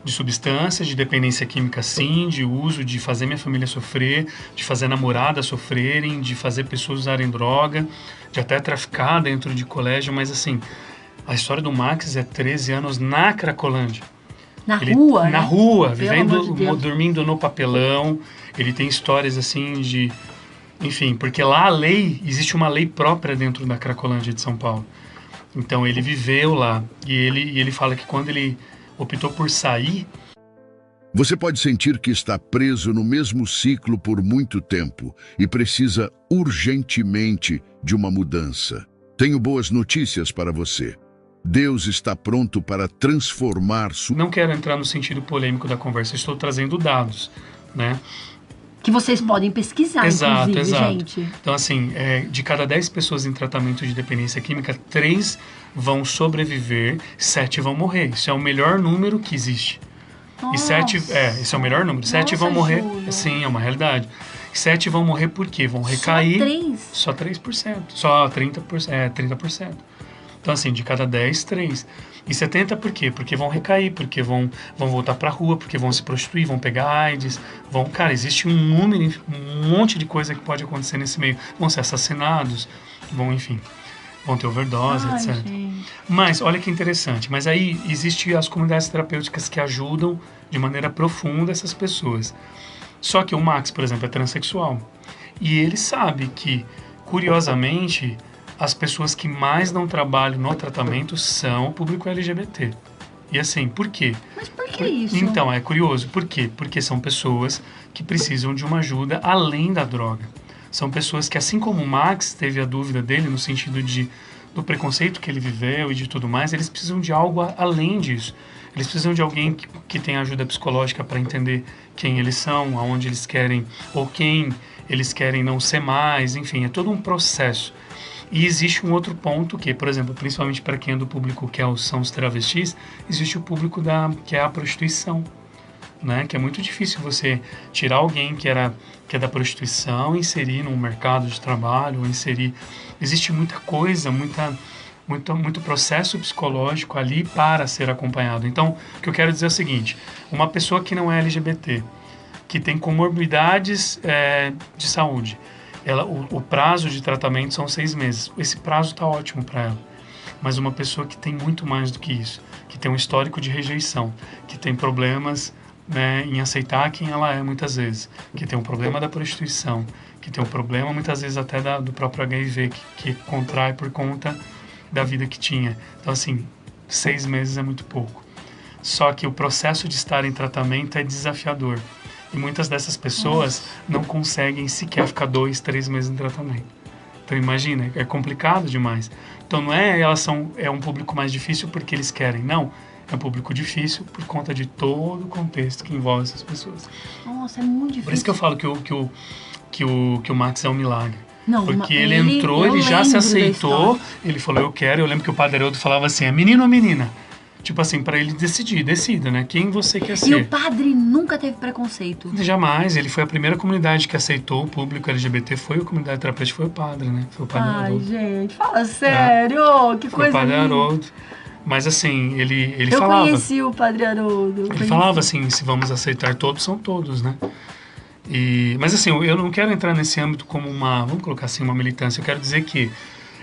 de substâncias, de dependência química sim, de uso, de fazer minha família sofrer, de fazer namoradas sofrerem, de fazer pessoas usarem droga, de até traficar dentro de colégio, mas assim, a história do Max é 13 anos na Cracolândia. Na rua, Na né? rua, vivendo, dormindo no papelão. Ele tem histórias assim de... Enfim, porque lá existe uma lei própria dentro da Cracolândia de São Paulo. Então ele viveu lá. E ele fala que quando ele optou por sair... Você pode sentir que está preso no mesmo ciclo por muito tempo e precisa urgentemente de uma mudança. Tenho boas notícias para você. Deus está pronto para transformar sua... Não quero entrar no sentido polêmico da conversa, estou trazendo dados, né? Que vocês podem pesquisar, inclusive, gente. Então, assim, de cada 10 pessoas em tratamento de dependência química, 3 vão sobreviver, 7 vão morrer. Isso é o melhor número que existe. Nossa. E 7, esse é o melhor número. 7 vão morrer, Júlio. sim, é uma realidade. 7 vão morrer por quê? Vão recair. Só 3%. Só 30%. Então, assim, de cada 10, 3. E 70 por quê? Porque vão recair, porque vão voltar pra rua, porque vão se prostituir, vão pegar AIDS, Cara, existe um monte de coisa que pode acontecer nesse meio. Vão ser assassinados, enfim, vão ter overdose, etc. Gente. Mas, olha que interessante, mas aí existem as comunidades terapêuticas que ajudam de maneira profunda essas pessoas. Só que o Max, por exemplo, é transexual. E ele sabe que, curiosamente... as pessoas que mais dão trabalho no tratamento são o público LGBT. E assim, por quê? Mas por que isso? Então, é curioso. Por quê? Porque são pessoas que precisam de uma ajuda além da droga. São pessoas que, assim como o Max teve a dúvida dele no sentido do preconceito que ele viveu e de tudo mais, eles precisam de algo além disso. Eles precisam de alguém que tenha ajuda psicológica para entender quem eles são, aonde eles querem, ou quem eles querem não ser mais, enfim, é todo um processo. E existe um outro ponto que, por exemplo, principalmente para quem é do público que são os travestis, existe o público que é a prostituição, né? Que é muito difícil você tirar alguém que é da prostituição, inserir num mercado de trabalho, Existe muita coisa, muito processo psicológico ali para ser acompanhado. Então, o que eu quero dizer é o seguinte, uma pessoa que não é LGBT, que tem comorbidades de saúde, o prazo de tratamento são 6 meses. Esse prazo está ótimo para ela. Mas uma pessoa que tem muito mais do que isso, que tem um histórico de rejeição, que tem problemas né, em aceitar quem ela é muitas vezes, que tem um problema da prostituição, que tem um problema muitas vezes até do próprio HIV, que contrai por conta da vida que tinha. Então, assim, 6 meses é muito pouco. Só que o processo de estar em tratamento é desafiador. E muitas dessas pessoas não conseguem sequer ficar 2, 3 meses em tratamento. Então, imagina, é complicado demais. Então, não é é um público mais difícil porque eles querem, não. É um público difícil por conta de todo o contexto que envolve essas pessoas. Nossa, é muito difícil. Por isso que eu falo que o Max é um milagre. Não, porque ele entrou, ele já se aceitou, ele falou, eu quero. Eu lembro que o Padre Haroldo falava assim, é menino ou menina? Tipo assim, para ele decidir, decida, né? Quem você quer ser. E o padre nunca teve preconceito. Jamais, ele foi a primeira comunidade que aceitou o público LGBT, foi a comunidade terapêutica, foi o padre, né? Foi o Padre Haroldo. Gente, fala sério, que Foi coisa o Padre linda. Haroldo. Mas assim, ele Eu falava... conheci o Padre Haroldo. Ele falava assim, se vamos aceitar todos, são todos, né? Mas assim, eu não quero entrar nesse âmbito como vamos colocar assim, uma militância. Eu quero dizer que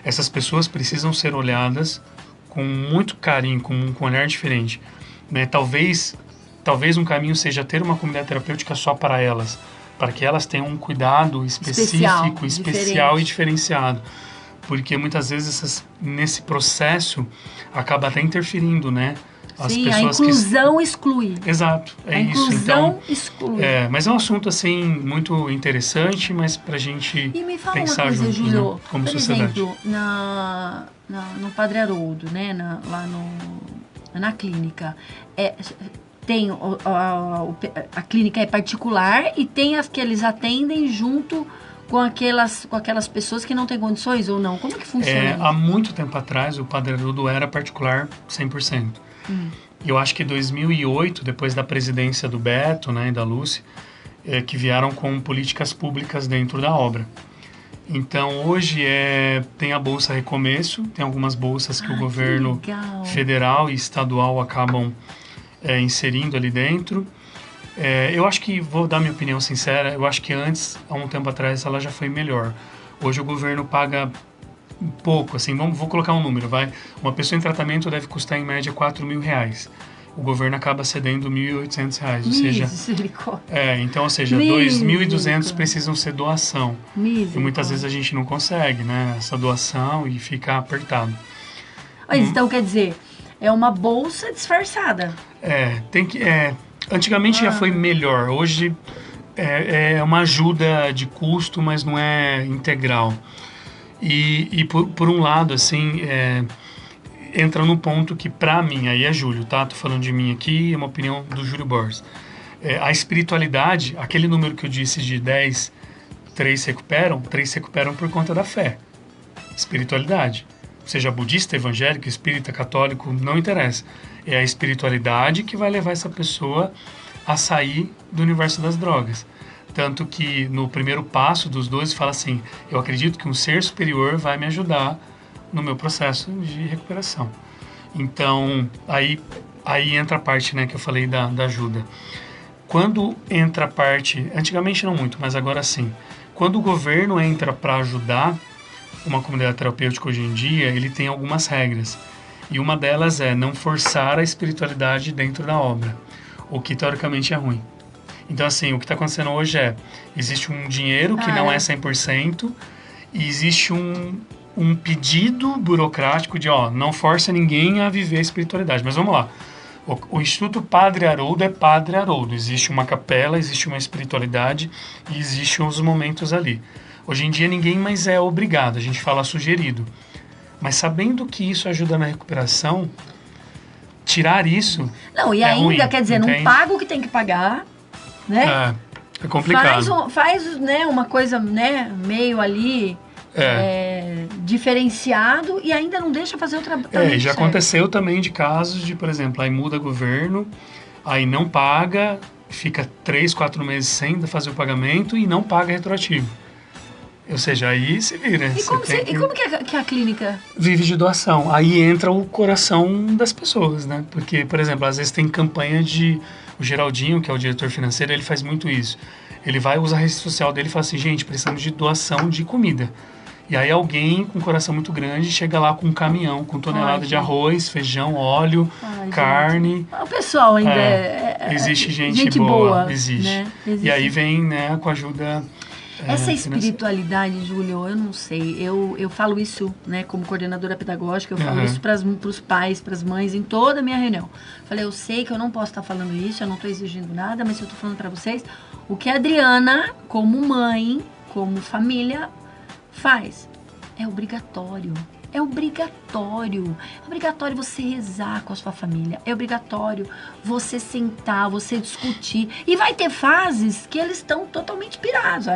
essas pessoas precisam ser olhadas com muito carinho, com um olhar diferente, né? Talvez um caminho seja ter uma comunidade terapêutica só para elas, para que elas tenham um cuidado específico, especial e diferenciado, porque muitas vezes nesse processo acaba até interferindo, né? As Sim, pessoas a inclusão exclui. Exato, é isso. A inclusão Então, exclui. mas é um assunto assim muito interessante, mas para a gente E me fala pensar uma coisa, juntos, Júlio, né? Como por sociedade. exemplo, no Padre Haroldo, né, lá na clínica, tem a clínica é particular e tem as que eles atendem junto com aquelas pessoas que não têm condições ou não? Como que funciona isso? Há muito tempo atrás, o Padre Haroldo era particular 100%. E eu acho que em 2008, depois da presidência do Beto, né, e da Lúcia, que vieram com políticas públicas dentro da obra. Então, hoje tem a Bolsa Recomeço, tem algumas bolsas que o governo federal e estadual acabam inserindo ali dentro. Eu acho que, vou dar minha opinião sincera, eu acho que antes, há um tempo atrás, ela já foi melhor. Hoje o governo paga pouco, assim, vou colocar um número, vai. Uma pessoa em tratamento deve custar em média R$4.000. O governo acaba cedendo R$1.800, ou seja... então, ou seja, R$2.200 precisam ser doação. E muitas vezes a gente não consegue, né, essa doação e fica apertado. Mas então, quer dizer, é uma bolsa disfarçada. Antigamente já foi melhor, hoje é uma ajuda de custo, mas não é integral. E por um lado, assim, entra no ponto que, pra mim, aí é Júlio, tá? Tô falando de mim aqui, é uma opinião do Júlio Borges. A espiritualidade, aquele número que eu disse de 10, 3 recuperam por conta da fé. Espiritualidade. Seja budista, evangélico, espírita, católico, não interessa. É a espiritualidade que vai levar essa pessoa a sair do universo das drogas. Tanto que no primeiro passo dos 12 fala assim, eu acredito que um ser superior vai me ajudar no meu processo de recuperação. Então, aí entra a parte, né, que eu falei da ajuda. Quando entra a parte, antigamente não muito, mas agora sim, quando o governo entra para ajudar uma comunidade terapêutica hoje em dia, ele tem algumas regras. E uma delas é não forçar a espiritualidade dentro da obra, o que teoricamente é ruim. Então, assim, o que está acontecendo hoje existe um dinheiro que não é 100% e existe um pedido burocrático de, não força ninguém a viver a espiritualidade. Mas vamos lá. O Instituto Padre Haroldo é Padre Haroldo. Existe uma capela, existe uma espiritualidade e existem os momentos ali. Hoje em dia ninguém mais é obrigado, a gente fala sugerido. Mas sabendo que isso ajuda na recuperação, tirar isso não, e é ainda, ruim, quer dizer, entende? Não paga o que tem que pagar, né? É complicado. Faz né, uma coisa, né, meio ali diferenciado e ainda não deixa fazer o trabalho. Já aconteceu também de casos de, por exemplo, aí muda governo, aí não paga, fica 3, 4 meses sem fazer o pagamento e não paga retroativo. Ou seja, aí se vira. E como que a clínica vive de doação? Aí entra o coração das pessoas, né? Porque, por exemplo, às vezes tem campanha o Geraldinho, que é o diretor financeiro, ele faz muito isso. Ele vai usar a rede social dele e fala assim, gente, precisamos de doação de comida. E aí alguém com um coração muito grande chega lá com um caminhão, com tonelada de arroz, feijão, óleo, carne. O pessoal ainda Existe gente boa, existe. Né? Existe. E aí vem, né, com a ajuda essa financeira. espiritualidade, Júlio, eu não sei. Eu falo isso, né, como coordenadora pedagógica, eu falo isso para os pais, para as mães, em toda a minha reunião. Falei, eu sei que eu não posso estar falando isso, eu não estou exigindo nada, mas eu estou falando para vocês o que a Adriana, como mãe, como família, faz. É obrigatório. É obrigatório. É obrigatório você rezar com a sua família. É obrigatório você sentar, você discutir. E vai ter fases que eles estão totalmente pirados.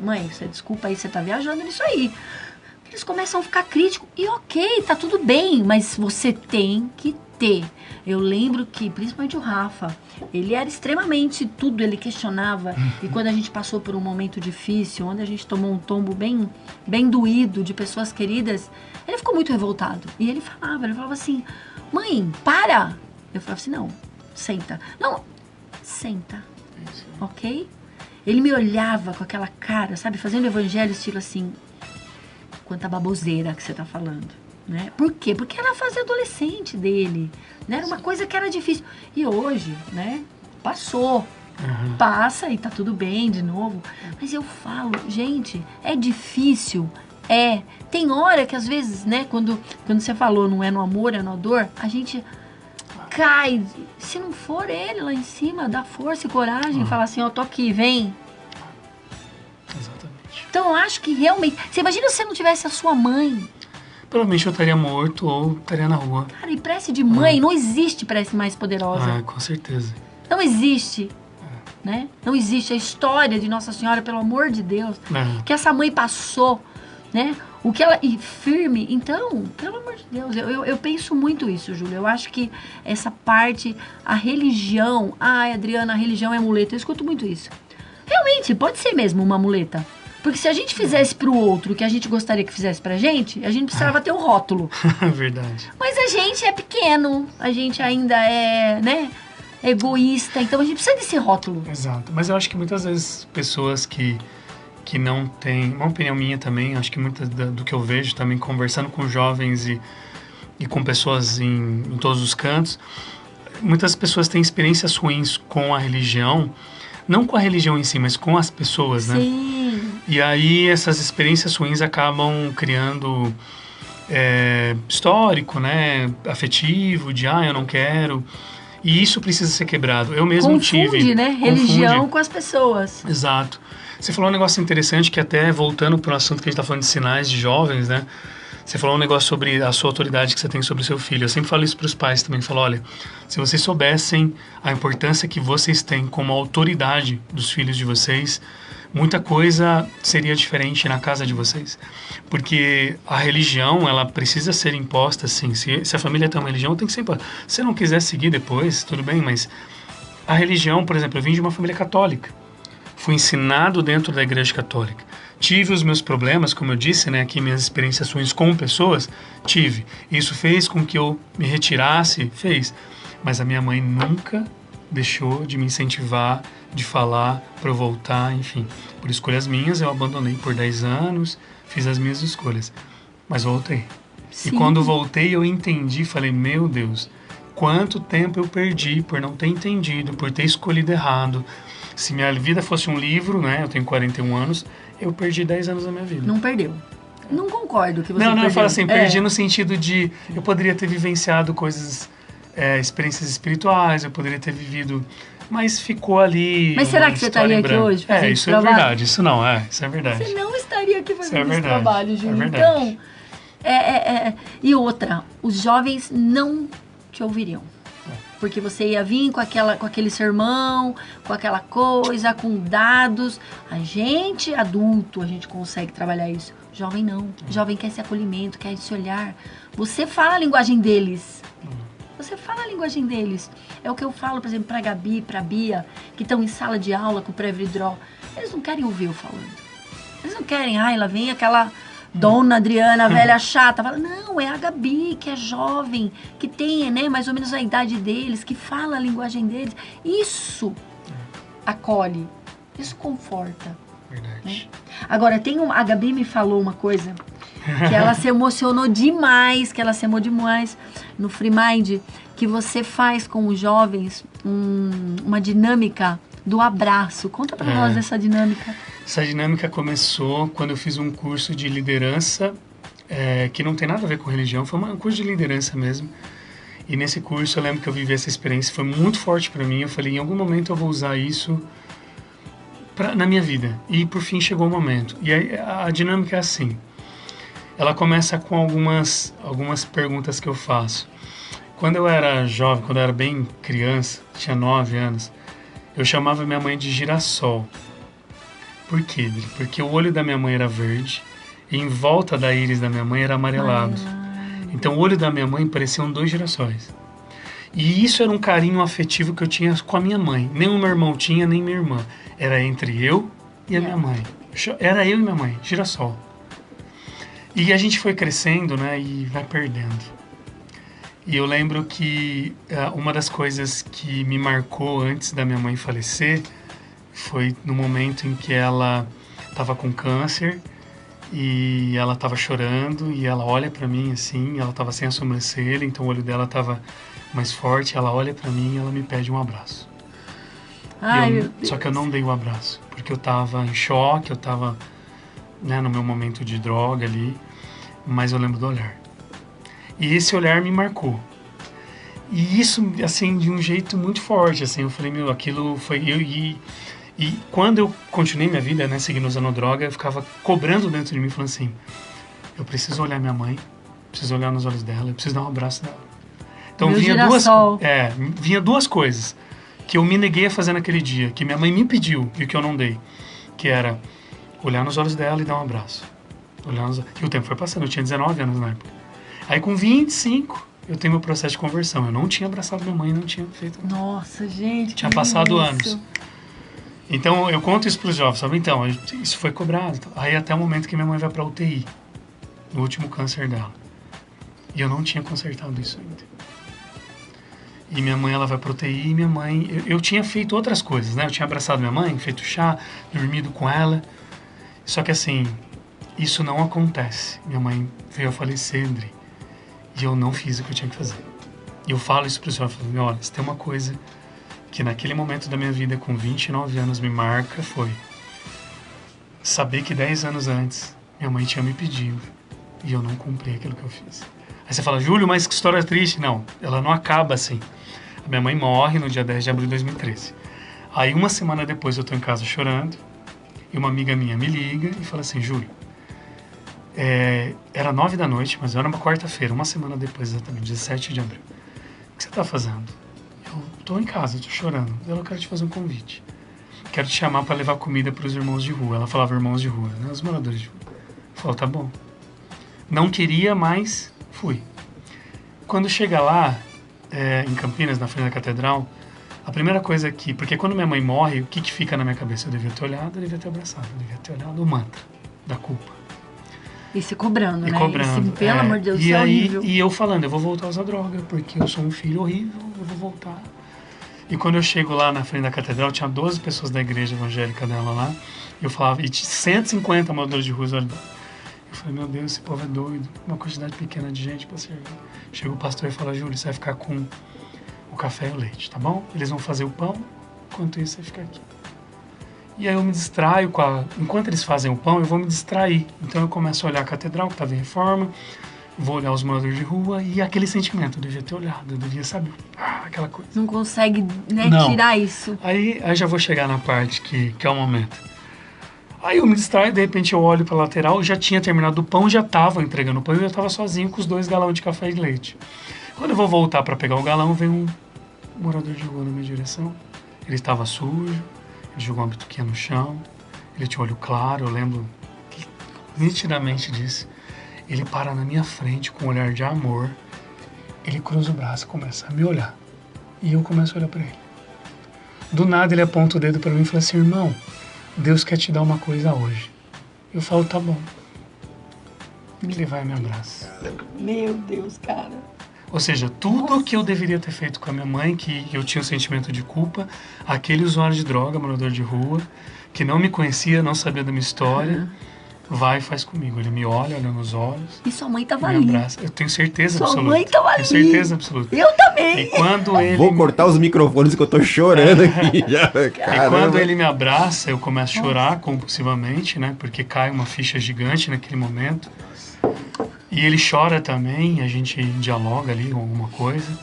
Mãe, você desculpa aí, você tá viajando nisso aí. Eles começam a ficar críticos. E ok, tá tudo bem, mas você tem que ter. Eu lembro que, principalmente o Rafa, ele era extremamente tudo, ele questionava. E quando a gente passou por um momento difícil, onde a gente tomou um tombo bem, bem doído de pessoas queridas, ele ficou muito revoltado. E ele falava assim, mãe, para! Eu falava assim, não, senta. Não, senta, ok? Ele me olhava com aquela cara, sabe, fazendo evangelho, estilo assim, quanta baboseira que você tá falando. Né? Por quê? Porque era a fase adolescente dele, né? Era uma coisa que era difícil. E hoje, né? Passou. Passa e tá tudo bem de novo. Mas eu falo, gente, é difícil. É. Tem hora que às vezes, né? Quando você falou, não é no amor, é na dor, a gente cai. Se não for ele lá em cima, dá força e coragem. Falar assim, ó, tô aqui, vem. Exatamente. Então eu acho que realmente... Você imagina se você não tivesse a sua mãe... Provavelmente eu estaria morto ou estaria na rua. Cara, e prece de mãe, não existe prece mais poderosa. Com certeza. Não existe, né? Não existe a história de Nossa Senhora, pelo amor de Deus, que essa mãe passou, né? O que ela... E firme, então, pelo amor de Deus, eu penso muito isso, Júlia. Eu acho que essa parte, a religião... Ai, Adriana, a religião é muleta. Eu escuto muito isso. Realmente, pode ser mesmo uma muleta. Porque se a gente fizesse pro outro o que a gente gostaria que fizesse pra gente, a gente precisava ter um rótulo. Verdade. Mas a gente é pequeno, a gente ainda é, né, egoísta, então a gente precisa desse rótulo. Exato. Mas eu acho que muitas vezes pessoas que não têm... Uma opinião minha também, acho que muitas do que eu vejo também conversando com jovens e com pessoas em todos os cantos, muitas pessoas têm experiências ruins com a religião, não com a religião em si, mas com as pessoas, né? Sim. E aí essas experiências ruins acabam criando histórico, né? Afetivo, de eu não quero. E isso precisa ser quebrado. Eu mesmo tive. Né? Religião com as pessoas. Exato. Você falou um negócio interessante que até voltando para o assunto que a gente está falando de sinais de jovens, né? Você falou um negócio sobre a sua autoridade que você tem sobre o seu filho. Eu sempre falo isso para os pais também. Falo, olha, se vocês soubessem a importância que vocês têm como autoridade dos filhos de vocês, muita coisa seria diferente na casa de vocês. Porque a religião, ela precisa ser imposta, sim. Se a família tem uma religião, tem que ser imposta. Se você não quiser seguir depois, tudo bem, mas a religião, por exemplo, eu vim de uma família católica. Fui ensinado dentro da igreja católica. Tive os meus problemas, como eu disse, né, aqui minhas experiências ruins com pessoas, tive. Isso fez com que eu me retirasse, fez. Mas a minha mãe nunca deixou de me incentivar, de falar para eu voltar, enfim. Por escolhas minhas, eu abandonei por 10 anos, fiz as minhas escolhas. Mas voltei. Sim. E quando voltei, eu entendi, falei, meu Deus, quanto tempo eu perdi por não ter entendido, por ter escolhido errado. Se minha vida fosse um livro, né, eu tenho 41 anos, eu perdi 10 anos da minha vida. Não perdeu. Não concordo que você Não, perdeu. Eu falo assim, perdi no sentido de... Eu poderia ter vivenciado coisas, experiências espirituais, eu poderia ter vivido... Mas ficou ali... Mas será que você estaria aqui hoje fazendo isso é verdade. Isso não, isso é verdade. Você não estaria aqui fazendo esse verdade, trabalho, Júlio. É verdade. Então, e outra, os jovens não te ouviriam. Porque você ia vir com aquele sermão, com aquela coisa, com dados. A gente, adulto, a gente consegue trabalhar isso. Jovem não. Jovem quer esse acolhimento, quer esse olhar. Você fala a linguagem deles. Você fala a linguagem deles. É o que eu falo, por exemplo, pra Gabi, pra Bia, que estão em sala de aula com o pré-vidró. Eles não querem ouvir eu falando. Eles não querem, lá vem aquela... Dona Adriana, velha chata, fala, não, é a Gabi, que é jovem, que tem, né, mais ou menos a idade deles, que fala a linguagem deles. Isso acolhe, isso conforta. Verdade. Né? Agora, a Gabi me falou uma coisa que ela se emocionou demais, no Free Mind, que você faz com os jovens uma dinâmica do abraço. Conta pra nós dessa dinâmica. Essa dinâmica começou quando eu fiz um curso de liderança, que não tem nada a ver com religião, foi um curso de liderança mesmo. E nesse curso eu lembro que eu vivi essa experiência, foi muito forte para mim. Eu falei, em algum momento eu vou usar isso na minha vida. E por fim chegou o momento. E aí, a dinâmica é assim. Ela começa com algumas perguntas que eu faço. Quando eu era jovem, quando eu era bem criança, tinha 9 anos, eu chamava minha mãe de girassol. Por quê, Dri? Porque o olho da minha mãe era verde e em volta da íris da minha mãe era amarelado. Então o olho da minha mãe pareciam 2 girassóis. E isso era um carinho afetivo que eu tinha com a minha mãe. Nem o meu irmão tinha, nem minha irmã. Era entre eu e a minha mãe. Era eu e minha mãe, girassol. E a gente foi crescendo, né, e vai perdendo. E eu lembro que uma das coisas que me marcou antes da minha mãe falecer foi no momento em que ela estava com câncer e ela estava chorando e ela olha para mim assim, ela estava sem a sobrancelha, então o olho dela estava mais forte, ela olha para mim e ela me pede um abraço. Só que eu não dei o abraço, porque eu estava em choque, eu estava, né, no meu momento de droga ali, mas eu lembro do olhar. E esse olhar me marcou. E isso, assim, de um jeito muito forte, assim, eu falei, meu, aquilo foi eu. E quando eu continuei minha vida, né, seguindo usando droga, eu ficava cobrando dentro de mim, falando assim, eu preciso olhar minha mãe, preciso olhar nos olhos dela, eu preciso dar um abraço dela. Então vinha duas coisas que eu me neguei a fazer naquele dia, que minha mãe me pediu e que eu não dei, que era olhar nos olhos dela e dar um abraço. E o tempo foi passando, eu tinha 19 anos na época. Aí com 25, eu tenho meu processo de conversão. Eu não tinha abraçado minha mãe, não tinha feito. Nossa, gente. Tinha passado anos. Então eu conto isso para os jovens, sabe? Então, isso foi cobrado. Aí até o momento que minha mãe vai para UTI, no último câncer dela. E eu não tinha consertado isso ainda. E minha mãe, ela vai para UTI e minha mãe... Eu tinha feito outras coisas, né? Eu tinha abraçado minha mãe, feito chá, dormido com ela. Só que assim, isso não acontece. Minha mãe veio a falecer, André, e eu não fiz o que eu tinha que fazer. E eu falo isso para os jovens, olha, se tem uma coisa que naquele momento da minha vida, com 29 anos, me marca, foi saber que 10 anos antes, minha mãe tinha me pedido e eu não cumpri aquilo que eu fiz. Aí você fala, Júlio, mas que história triste. Não, ela não acaba assim. A minha mãe morre no dia 10 de abril de 2013. Aí uma semana depois eu tô em casa chorando e uma amiga minha me liga e fala assim, Júlio, era 9 da noite, mas era uma quarta-feira, uma semana depois exatamente, 17 de abril. O que você tá fazendo? Eu tô em casa, eu tô chorando. Eu quero te fazer um convite. Quero te chamar para levar comida para os irmãos de rua. Ela falava irmãos de rua, né? Os moradores de rua. Eu falei, tá bom. Não queria, mas fui. Quando chega lá, em Campinas, na frente da catedral, a primeira coisa que... Porque quando minha mãe morre, o que fica na minha cabeça? Eu devia ter olhado, eu devia ter abraçado, eu devia ter olhado o mantra da culpa. E se cobrando, né? Cobrando. Pelo amor de Deus, isso é horrível. E eu falando, eu vou voltar a usar droga, porque eu sou um filho horrível, eu vou voltar. E quando eu chego lá na frente da catedral, tinha 12 pessoas da igreja evangélica dela lá, eu falava, e tinha 150 moradores de rua olhando. Eu falei, meu Deus, esse povo é doido, uma quantidade pequena de gente para servir. Chega o pastor e fala, Júlio, você vai ficar com o café e o leite, tá bom? Eles vão fazer o pão, enquanto isso você fica aqui. E aí eu me distraio enquanto eles fazem o pão, eu vou me distrair. Então eu começo a olhar a catedral, que estava em reforma, vou olhar os moradores de rua e aquele sentimento, eu devia ter olhado, eu devia saber, aquela coisa. Não consegue, né, tirar isso. Aí já vou chegar na parte que é o momento. Aí eu me distraio, de repente eu olho para a lateral, já tinha terminado o pão, já estava entregando o pão, eu já estava sozinho com os 2 galões de café e leite. Quando eu vou voltar para pegar o galão, vem um morador de rua na minha direção. Ele estava sujo, ele jogou uma bituquinha no chão, ele tinha olho claro, eu lembro nitidamente disso. Ele para na minha frente com um olhar de amor, ele cruza o braço e começa a me olhar. E eu começo a olhar para ele. Do nada ele aponta o dedo para mim e fala assim, irmão, Deus quer te dar uma coisa hoje. Eu falo, tá bom. Ele vai e me abraça. Meu Deus, cara. Ou seja, tudo que eu deveria ter feito com a minha mãe, que eu tinha um sentimento de culpa, aquele usuário de droga, morador de rua, que não me conhecia, não sabia da minha história, vai e faz comigo. Ele me olha nos olhos, E sua mãe tava me ali. abraça. Eu tenho certeza Sua absoluta. mãe tava ali. Tenho certeza absoluta. Eu também. E quando ele... Vou cortar os microfones que eu tô chorando aqui já. E Caramba. quando ele me abraça, eu começo a chorar compulsivamente, né? Porque cai uma ficha gigante naquele momento. E ele chora também, a gente dialoga ali alguma coisa.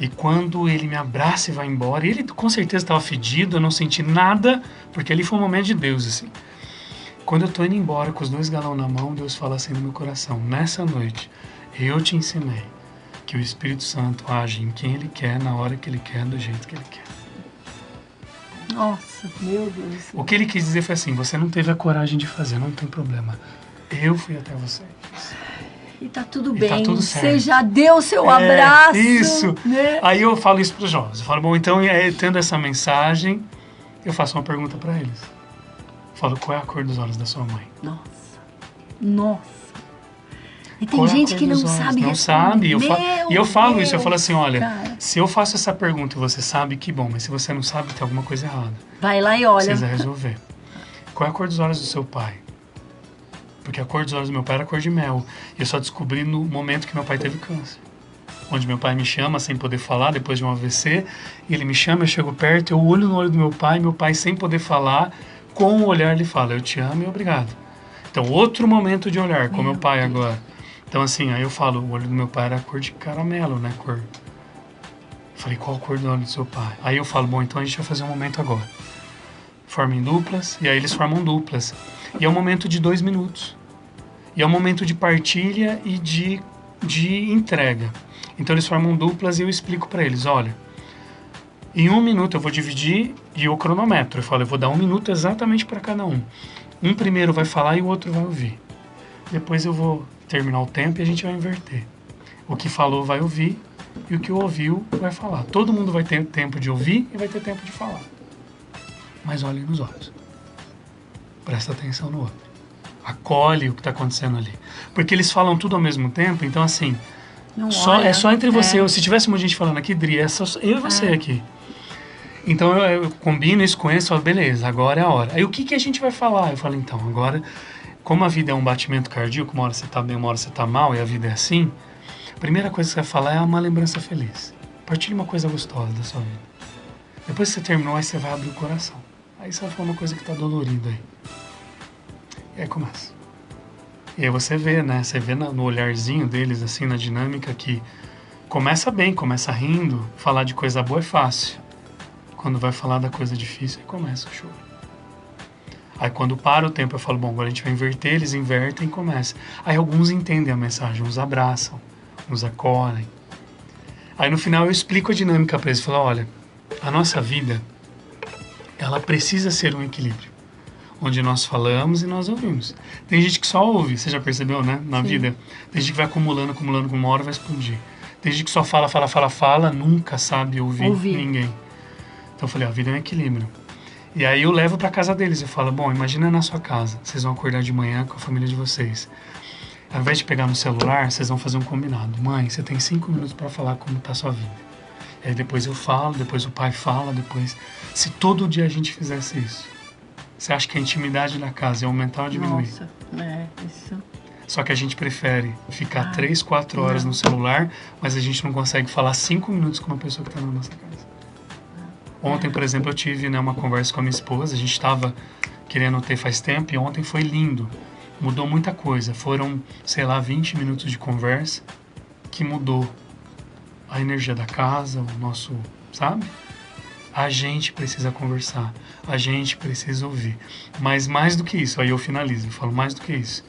E quando ele me abraça e vai embora, e ele com certeza estava fedido, eu não senti nada, porque ali foi um momento de Deus, assim. Quando eu tô indo embora com os 2 galões na mão, Deus fala assim no meu coração: nessa noite, eu te ensinei que o Espírito Santo age em quem Ele quer, na hora que Ele quer, do jeito que Ele quer. Nossa, meu Deus do céu. O que ele quis dizer foi assim: você não teve a coragem de fazer, não tem problema. Eu fui até você. E tá tudo E bem. tá tudo certo. Você já deu seu abraço. Isso. Né? Aí eu falo isso para os jovens. Eu falo, bom, então, tendo essa mensagem, eu faço uma pergunta para eles. Eu falo, qual é a cor dos olhos da sua mãe? Nossa. Nossa. E tem Qual é a gente cor que não dos olhos? sabe Não responder. sabe. E eu falo isso, eu Deus, falo assim, olha, cara. se eu faço essa pergunta e você sabe, que bom. Mas se você não sabe, tem alguma coisa errada. Vai lá e olha. Precisa resolver. Qual é a cor dos olhos do seu pai? Porque a cor dos olhos do meu pai era cor de mel. E eu só descobri no momento que meu pai teve câncer. Onde meu pai me chama sem poder falar, depois de um AVC. E ele me chama, eu chego perto, eu olho no olho do meu pai sem poder falar, com o olhar ele fala, eu te amo e obrigado. Então, outro momento de olhar, com meu pai agora. Então, assim, aí eu falo, o olho do meu pai era cor de caramelo, né? Cor. Eu falei, qual a cor do olho do seu pai? Aí eu falo, bom, então a gente vai fazer um momento agora. Formem duplas, e aí eles formam duplas. E é um momento de 2 minutos. E é um momento de partilha e de entrega. Então eles formam duplas e eu explico para eles, olha, em 1 minuto eu vou dividir e eu cronometro. Eu falo, eu vou dar 1 minuto exatamente para cada um. Um primeiro vai falar e o outro vai ouvir. Depois eu vou terminar o tempo e a gente vai inverter. O que falou vai ouvir e o que ouviu vai falar. Todo mundo vai ter tempo de ouvir e vai ter tempo de falar. Mas olhe nos olhos. Presta atenção no outro. Acolhe o que está acontecendo ali. Porque eles falam tudo ao mesmo tempo, então assim, é só entre você. Se tivesse muita gente falando aqui, Dri, é só eu e você aqui. Então eu combino isso com eles e falo, beleza, agora é a hora. Aí o que a gente vai falar? Eu falo, então, agora, como a vida é um batimento cardíaco, uma hora você está bem, uma hora você está mal, e a vida é assim, a primeira coisa que você vai falar é uma lembrança feliz. Partilhe uma coisa gostosa da sua vida. Depois que você terminou, aí você vai abrir o coração. Aí você vai falar uma coisa que está dolorida aí. E aí começa. E aí você vê, né? Você vê no olharzinho deles, assim, na dinâmica, que começa bem, começa rindo. Falar de coisa boa é fácil. Quando vai falar da coisa difícil, aí começa o choro. Aí quando para o tempo, eu falo, bom, agora a gente vai inverter, eles invertem e começa. Aí alguns entendem a mensagem, uns abraçam, uns acolhem. Aí no final eu explico a dinâmica para eles. Falo, olha, a nossa vida, ela precisa ser um equilíbrio. Onde nós falamos e nós ouvimos. Tem gente que só ouve, você já percebeu, né? Na vida. Tem gente que vai acumulando, uma hora vai explodir. Tem gente que só fala, nunca sabe ouvir ninguém. Então eu falei, a vida é um equilíbrio. E aí eu levo para casa deles, eu falo, bom, imagina na sua casa, vocês vão acordar de manhã com a família de vocês. Ao invés de pegar no celular, vocês vão fazer um combinado. Mãe, você tem 5 minutos para falar como tá a sua vida. Aí depois eu falo, depois o pai fala, depois... Se todo dia a gente fizesse isso, você acha que a intimidade da casa ia aumentar ou diminuir? Nossa, isso. Só que a gente prefere ficar 3, 4 horas no celular, mas a gente não consegue falar 5 minutos com uma pessoa que está na nossa casa. Ontem, por exemplo, eu tive uma conversa com a minha esposa, a gente estava querendo ter faz tempo, e ontem foi lindo. Mudou muita coisa. Foram, 20 minutos de conversa que mudou a energia da casa, o nosso, sabe? A gente precisa conversar, a gente precisa ouvir. Mas mais do que isso, aí eu finalizo, eu falo mais do que isso.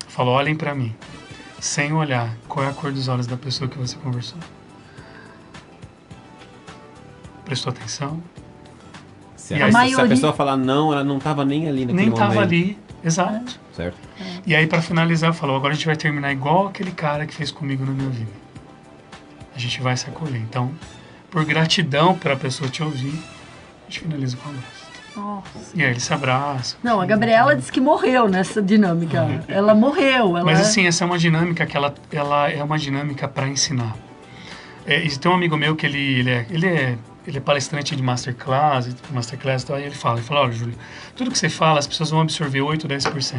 Eu falo, olhem pra mim, sem olhar qual é a cor dos olhos da pessoa que você conversou. Prestou atenção? Se a pessoa falar não, ela não estava nem ali naquele momento. Nem estava ali, exato. Certo. E aí, pra finalizar, eu falo, agora a gente vai terminar igual aquele cara que fez comigo na minha vida. A gente vai se acolher. Então, por gratidão para a pessoa te ouvir, a gente finaliza com um abraço. Nossa. E aí eles se abraçam. Não, a Gabriela disse que morreu nessa dinâmica. Ela morreu. Mas assim, essa é uma dinâmica que ela é uma dinâmica para ensinar. E tem um amigo meu que ele é ele é palestrante de masterclass e tal, e ele fala, olha, Júlio, tudo que você fala, as pessoas vão absorver 8, 10%.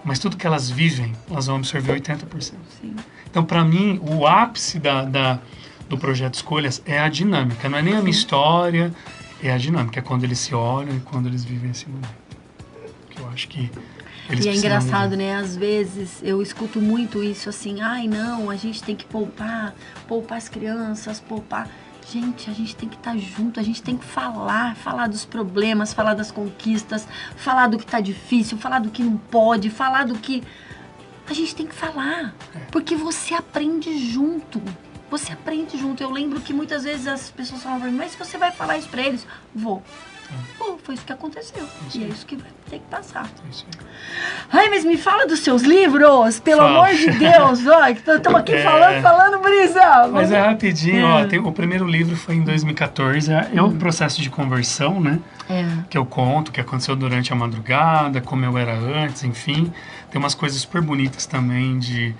Mas tudo que elas vivem, elas vão absorver 80%. Sim. Então, para mim, o ápice do projeto Escolhas é a dinâmica. Não é nem a minha história, é a dinâmica. É quando eles se olham e quando eles vivem esse momento. Que eu acho que eles E é engraçado, né? Às vezes eu escuto muito isso assim, ai não, a gente tem que poupar as crianças, poupar... Gente, a gente tem que estar junto, a gente tem que falar dos problemas, falar das conquistas, falar do que tá difícil, falar do que não pode, falar do que... A gente tem que falar, porque você aprende junto. Você aprende junto. Eu lembro que muitas vezes as pessoas falam pra mim, mas você vai falar isso pra eles? Vou. Pô, foi isso que aconteceu. E é isso que vai ter que passar. Ai, mas me fala dos seus livros, pelo amor de Deus. Ó, estamos aqui falando, Brisa. Mas é rapidinho, ó. O primeiro livro foi em 2014. É o processo de conversão, né? Que eu conto, que aconteceu durante a madrugada, como eu era antes, enfim. Tem umas coisas super bonitas também de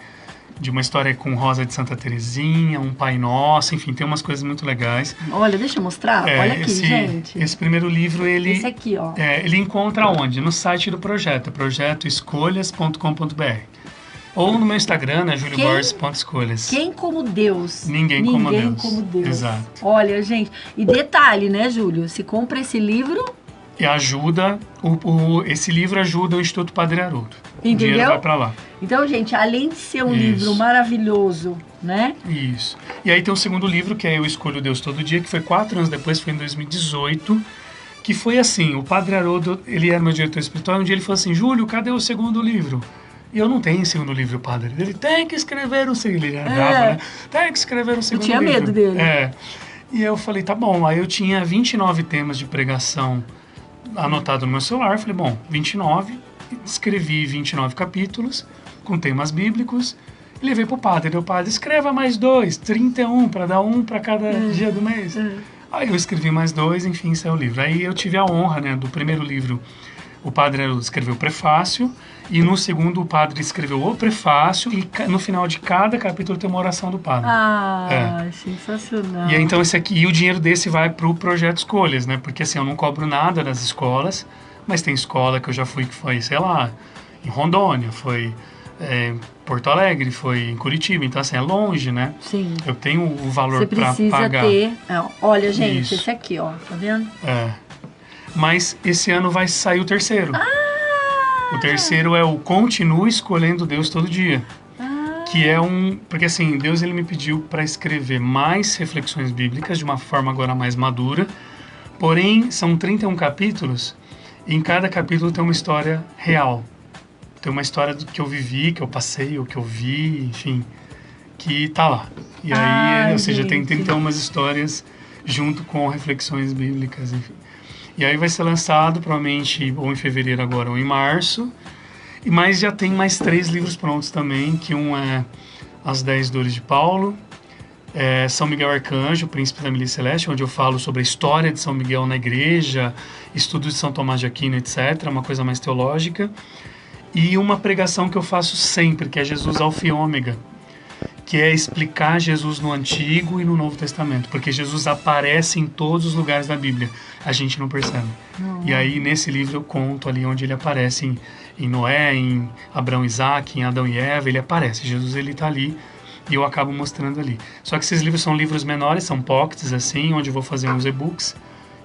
uma história com Rosa de Santa Terezinha, um Pai Nosso, enfim, tem umas coisas muito legais. Olha, deixa eu mostrar. Olha aqui, gente. Esse primeiro livro, esse aqui, ó. Ele encontra onde? No site do projeto, projetoescolhas.com.br. Ou no meu Instagram, né, julioborges.escolhas. Quem como Deus? Ninguém como Deus. Exato. Olha, gente, e detalhe, né, Júlio? Se compra esse livro... E ajuda, esse livro ajuda o Instituto Padre Haroldo. Entendeu? O dinheiro vai pra lá. Então, gente, além de ser um livro maravilhoso, né? Isso. E aí tem o segundo livro, que é Eu Escolho Deus Todo Dia, que foi 4 anos depois, foi em 2018, que foi assim, o Padre Haroldo, ele era meu diretor espiritual, e um dia ele falou assim, Júlio, cadê o segundo livro? E eu não tenho segundo livro, padre. Ele tem que escrever um segundo livro. Ele era bravo, né? Tem que escrever um segundo livro. Eu tinha medo dele. E eu falei, tá bom. Aí eu tinha 29 temas de pregação anotado no meu celular. Falei, bom, 29, escrevi 29 capítulos com temas bíblicos e levei pro padre. O padre, escreva mais 2, 31, para dar um para cada dia do mês. Aí eu escrevi mais 2, enfim, saiu o livro. Aí eu tive a honra, né, do primeiro livro, o padre escreveu o prefácio, e no segundo o padre escreveu o prefácio, e no final de cada capítulo tem uma oração do padre. Sensacional. E aí, então esse aqui, e o dinheiro desse vai pro projeto Escolhas, né? Porque assim, eu não cobro nada das escolas, mas tem escola que eu já fui que foi, sei lá, em Rondônia, foi em Porto Alegre, foi em Curitiba, então assim, é longe, né? Sim. Eu tenho o valor para pagar. Você precisa ter... Olha, gente, esse aqui, ó, tá vendo? Mas esse ano vai sair o terceiro. O terceiro é o Continue Escolhendo Deus Todo Dia. Que é porque assim, Deus ele me pediu para escrever mais reflexões bíblicas de uma forma agora mais madura. Porém, são 31 capítulos e em cada capítulo tem uma história real. Tem uma história do que eu vivi, que eu passei, ou que eu vi, enfim, que tá lá. E aí, ou seja, tem 31 histórias junto com reflexões bíblicas, enfim. E aí vai ser lançado provavelmente ou em fevereiro agora ou em março. Mas já tem mais 3 livros prontos também, que um é As 10 Dores de Paulo, São Miguel Arcanjo, Príncipe da Milícia Celeste, onde eu falo sobre a história de São Miguel na igreja, estudos de São Tomás de Aquino, etc., uma coisa mais teológica. E uma pregação que eu faço sempre, que é Jesus Alfa e Ômega, que é explicar Jesus no Antigo e no Novo Testamento, porque Jesus aparece em todos os lugares da Bíblia, a gente não percebe. E aí, nesse livro, eu conto ali onde ele aparece, em Noé, em Abraão e Isaac, em Adão e Eva, ele aparece, Jesus ele está ali, e eu acabo mostrando ali. Só que esses livros são livros menores, são pockets, assim, onde eu vou fazer uns e-books,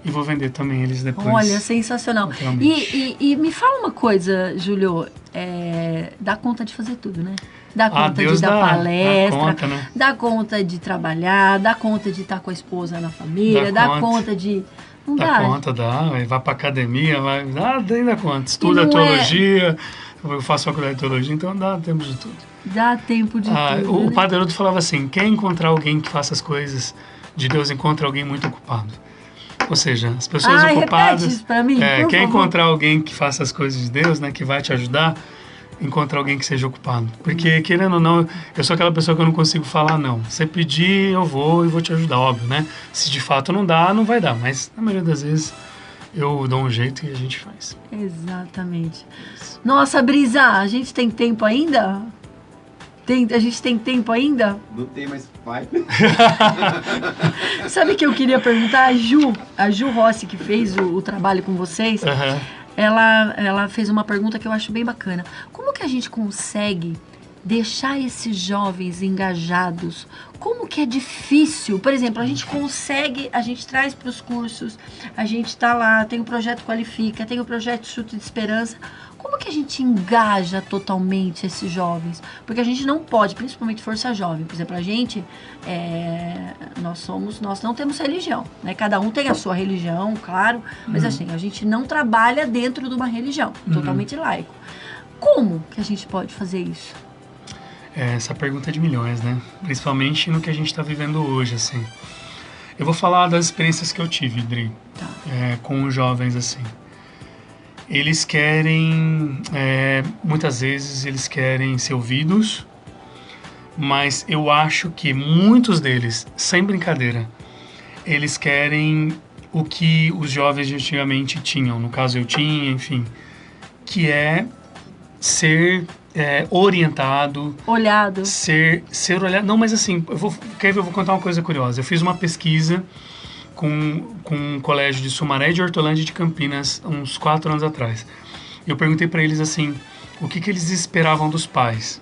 e vou vender também eles depois. Olha, sensacional. E me fala uma coisa, Júlio, dá conta de fazer tudo, né? Dá conta Deus de dar palestra, dá conta, né? Dá conta de trabalhar, dá conta de estar com a esposa na família, dá conta de... Não dá conta, vai pra academia, ainda conta. Estuda teologia, eu faço faculdade de teologia, então dá tempo de tudo. Dá tempo de tudo, O né? Padre Haroldo falava assim, quer encontrar alguém que faça as coisas de Deus, encontra alguém muito ocupado. Ou seja, as pessoas ocupadas... Repete isso pra mim, quer encontrar alguém que faça as coisas de Deus, né, que vai te ajudar, encontrar alguém que seja ocupado. Porque, querendo ou não, eu sou aquela pessoa que eu não consigo falar não. Se você pedir, eu vou e vou te ajudar, óbvio, né? Se de fato não dá, não vai dar. Mas, na maioria das vezes, eu dou um jeito e a gente faz. Exatamente. Nossa, Brisa, a gente tem tempo ainda? A gente tem tempo ainda? Não tem, mas vai. Sabe o que eu queria perguntar? A Ju Rossi, que fez o trabalho com vocês, ela fez uma pergunta que eu acho bem bacana. Como que a gente consegue deixar esses jovens engajados? Como que é difícil? Por exemplo, a gente traz para os cursos, a gente está lá, tem o projeto Qualifica, tem o projeto Chute de Esperança. Como que a gente engaja totalmente esses jovens? Porque a gente não pode, principalmente Força Jovem, por exemplo, a gente, nós não temos religião, né? Cada um tem a sua religião, claro, mas assim, a gente não trabalha dentro de uma religião, totalmente laico. Como que a gente pode fazer isso? Essa pergunta é de milhões, né? Principalmente no que a gente está vivendo hoje, assim. Eu vou falar das experiências que eu tive, Dri, com os jovens, assim. Eles querem, muitas vezes, eles querem ser ouvidos, mas eu acho que muitos deles, sem brincadeira, eles querem o que os jovens de antigamente tinham, no caso eu tinha, enfim, que é ser orientado, olhado, ser olhado. Não, mas assim, eu vou contar uma coisa curiosa. Eu fiz uma pesquisa com um colégio de Sumaré, de Hortolândia e de Campinas, uns 4 anos atrás. Eu perguntei para eles assim, o que eles esperavam dos pais.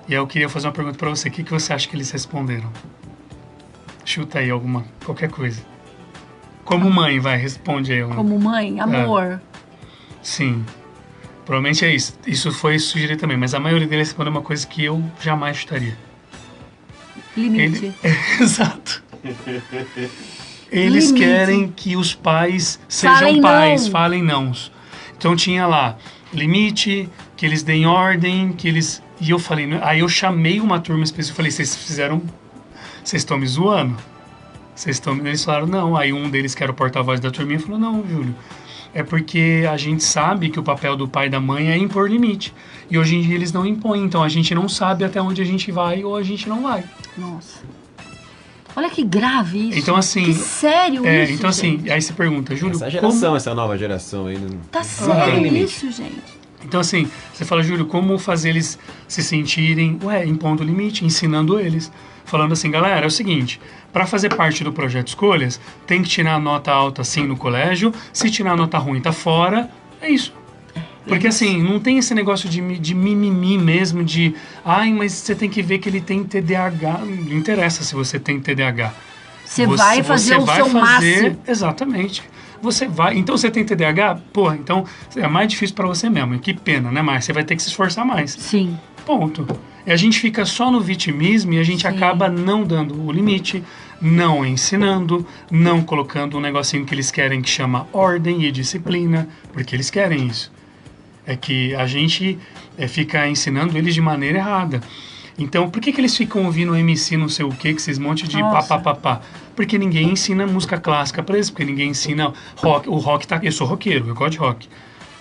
E aí eu queria fazer uma pergunta para você. O que você acha que eles responderam? Chuta aí qualquer coisa. Como mãe, responde aí. Como mãe, amor. Sim. Provavelmente é isso. Isso foi sugerido também, mas a maioria deles respondeu uma coisa que eu jamais chutaria. Limite. Exato. Eles querem que os pais sejam pais, falem não. Então tinha lá, limite, que eles deem ordem, que eles... E eu falei, aí eu chamei uma turma específica e falei, vocês estão me zoando? Eles falaram, não. Aí um deles, que era o porta-voz da turminha, falou, não, Júlio, é porque a gente sabe que o papel do pai e da mãe é impor limite. E hoje em dia eles não impõem, então a gente não sabe até onde a gente vai ou a gente não vai. Nossa. Olha que grave isso. Então, assim, que sério isso, então, assim, gente. Aí você pergunta, Júlio, essa nova geração aí... Tá sério isso, gente? Então, assim, você fala, Júlio, como fazer eles se sentirem, impondo limite, ensinando eles. Falando assim, galera, é o seguinte, para fazer parte do Projeto Escolhas, tem que tirar a nota alta, sim, no colégio. Se tirar a nota ruim, tá fora. É isso. Porque, assim, não tem esse negócio de mimimi mesmo, de... mas você tem que ver que ele tem TDAH. Não interessa se você tem TDAH. Você vai fazer o seu máximo. Exatamente. Você vai... Então, você tem TDAH? Pô, então é mais difícil para você mesmo. Que pena, né, Márcia? Você vai ter que se esforçar mais. Sim. Ponto. E a gente fica só no vitimismo e a gente acaba não dando o limite, não ensinando, não colocando um negocinho que eles querem que chama ordem e disciplina, porque eles querem isso. É que a gente fica ensinando eles de maneira errada. Então, por que eles ficam ouvindo MC não sei o que esses montes de papapá? Porque ninguém ensina música clássica pra eles, porque ninguém ensina rock. O rock tá... Eu sou roqueiro, eu gosto de rock.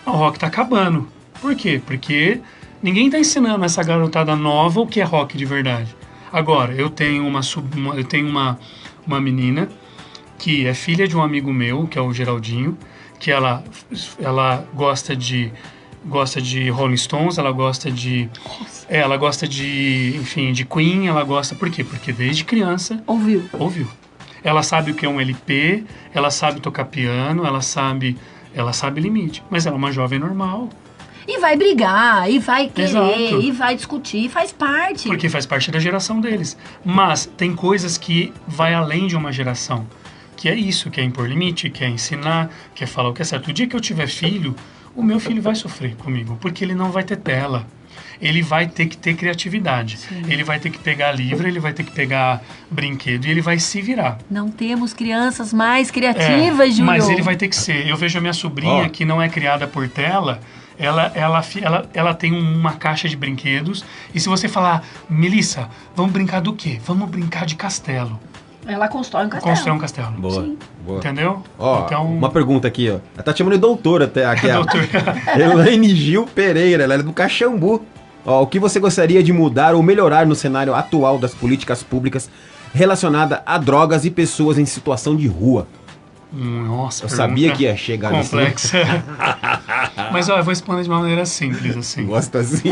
O rock tá acabando. Por quê? Porque ninguém tá ensinando essa garotada nova o que é rock de verdade. Agora, eu tenho uma menina que é filha de um amigo meu, que é o Geraldinho, que ela gosta de Rolling Stones, ela gosta de enfim, de Queen, ela gosta... Por quê? Porque desde criança... Ouviu. Ela sabe o que é um LP, ela sabe tocar piano, ela sabe limite, mas ela é uma jovem normal. E vai brigar, e vai querer, e vai discutir, faz parte. Porque faz parte da geração deles. Mas tem coisas que vai além de uma geração. Que é isso, que é impor limite, que é ensinar, que é falar o que é certo. O dia que eu tiver filho, o meu filho vai sofrer comigo, porque ele não vai ter tela. Ele vai ter que ter criatividade. Sim. Ele vai ter que pegar livro, ele vai ter que pegar brinquedo e ele vai se virar. Não temos crianças mais criativas, Júlio. Mas ele vai ter que ser. Eu vejo a minha sobrinha, que não é criada por tela, ela tem uma caixa de brinquedos, e se você falar, Melissa, vamos brincar do quê? Vamos brincar de castelo. Ela constrói um castelo. Boa. Sim. Boa. Entendeu? Então... Uma pergunta aqui, ó. Ela tá chamando de doutora até aqui. Elaine Gil Pereira, ela é do Caxambu. O que você gostaria de mudar ou melhorar no cenário atual das políticas públicas relacionada a drogas e pessoas em situação de rua? Nossa, eu sabia que ia chegar complexa. Mas, ó, eu vou responder de uma maneira simples, assim. Gosta assim?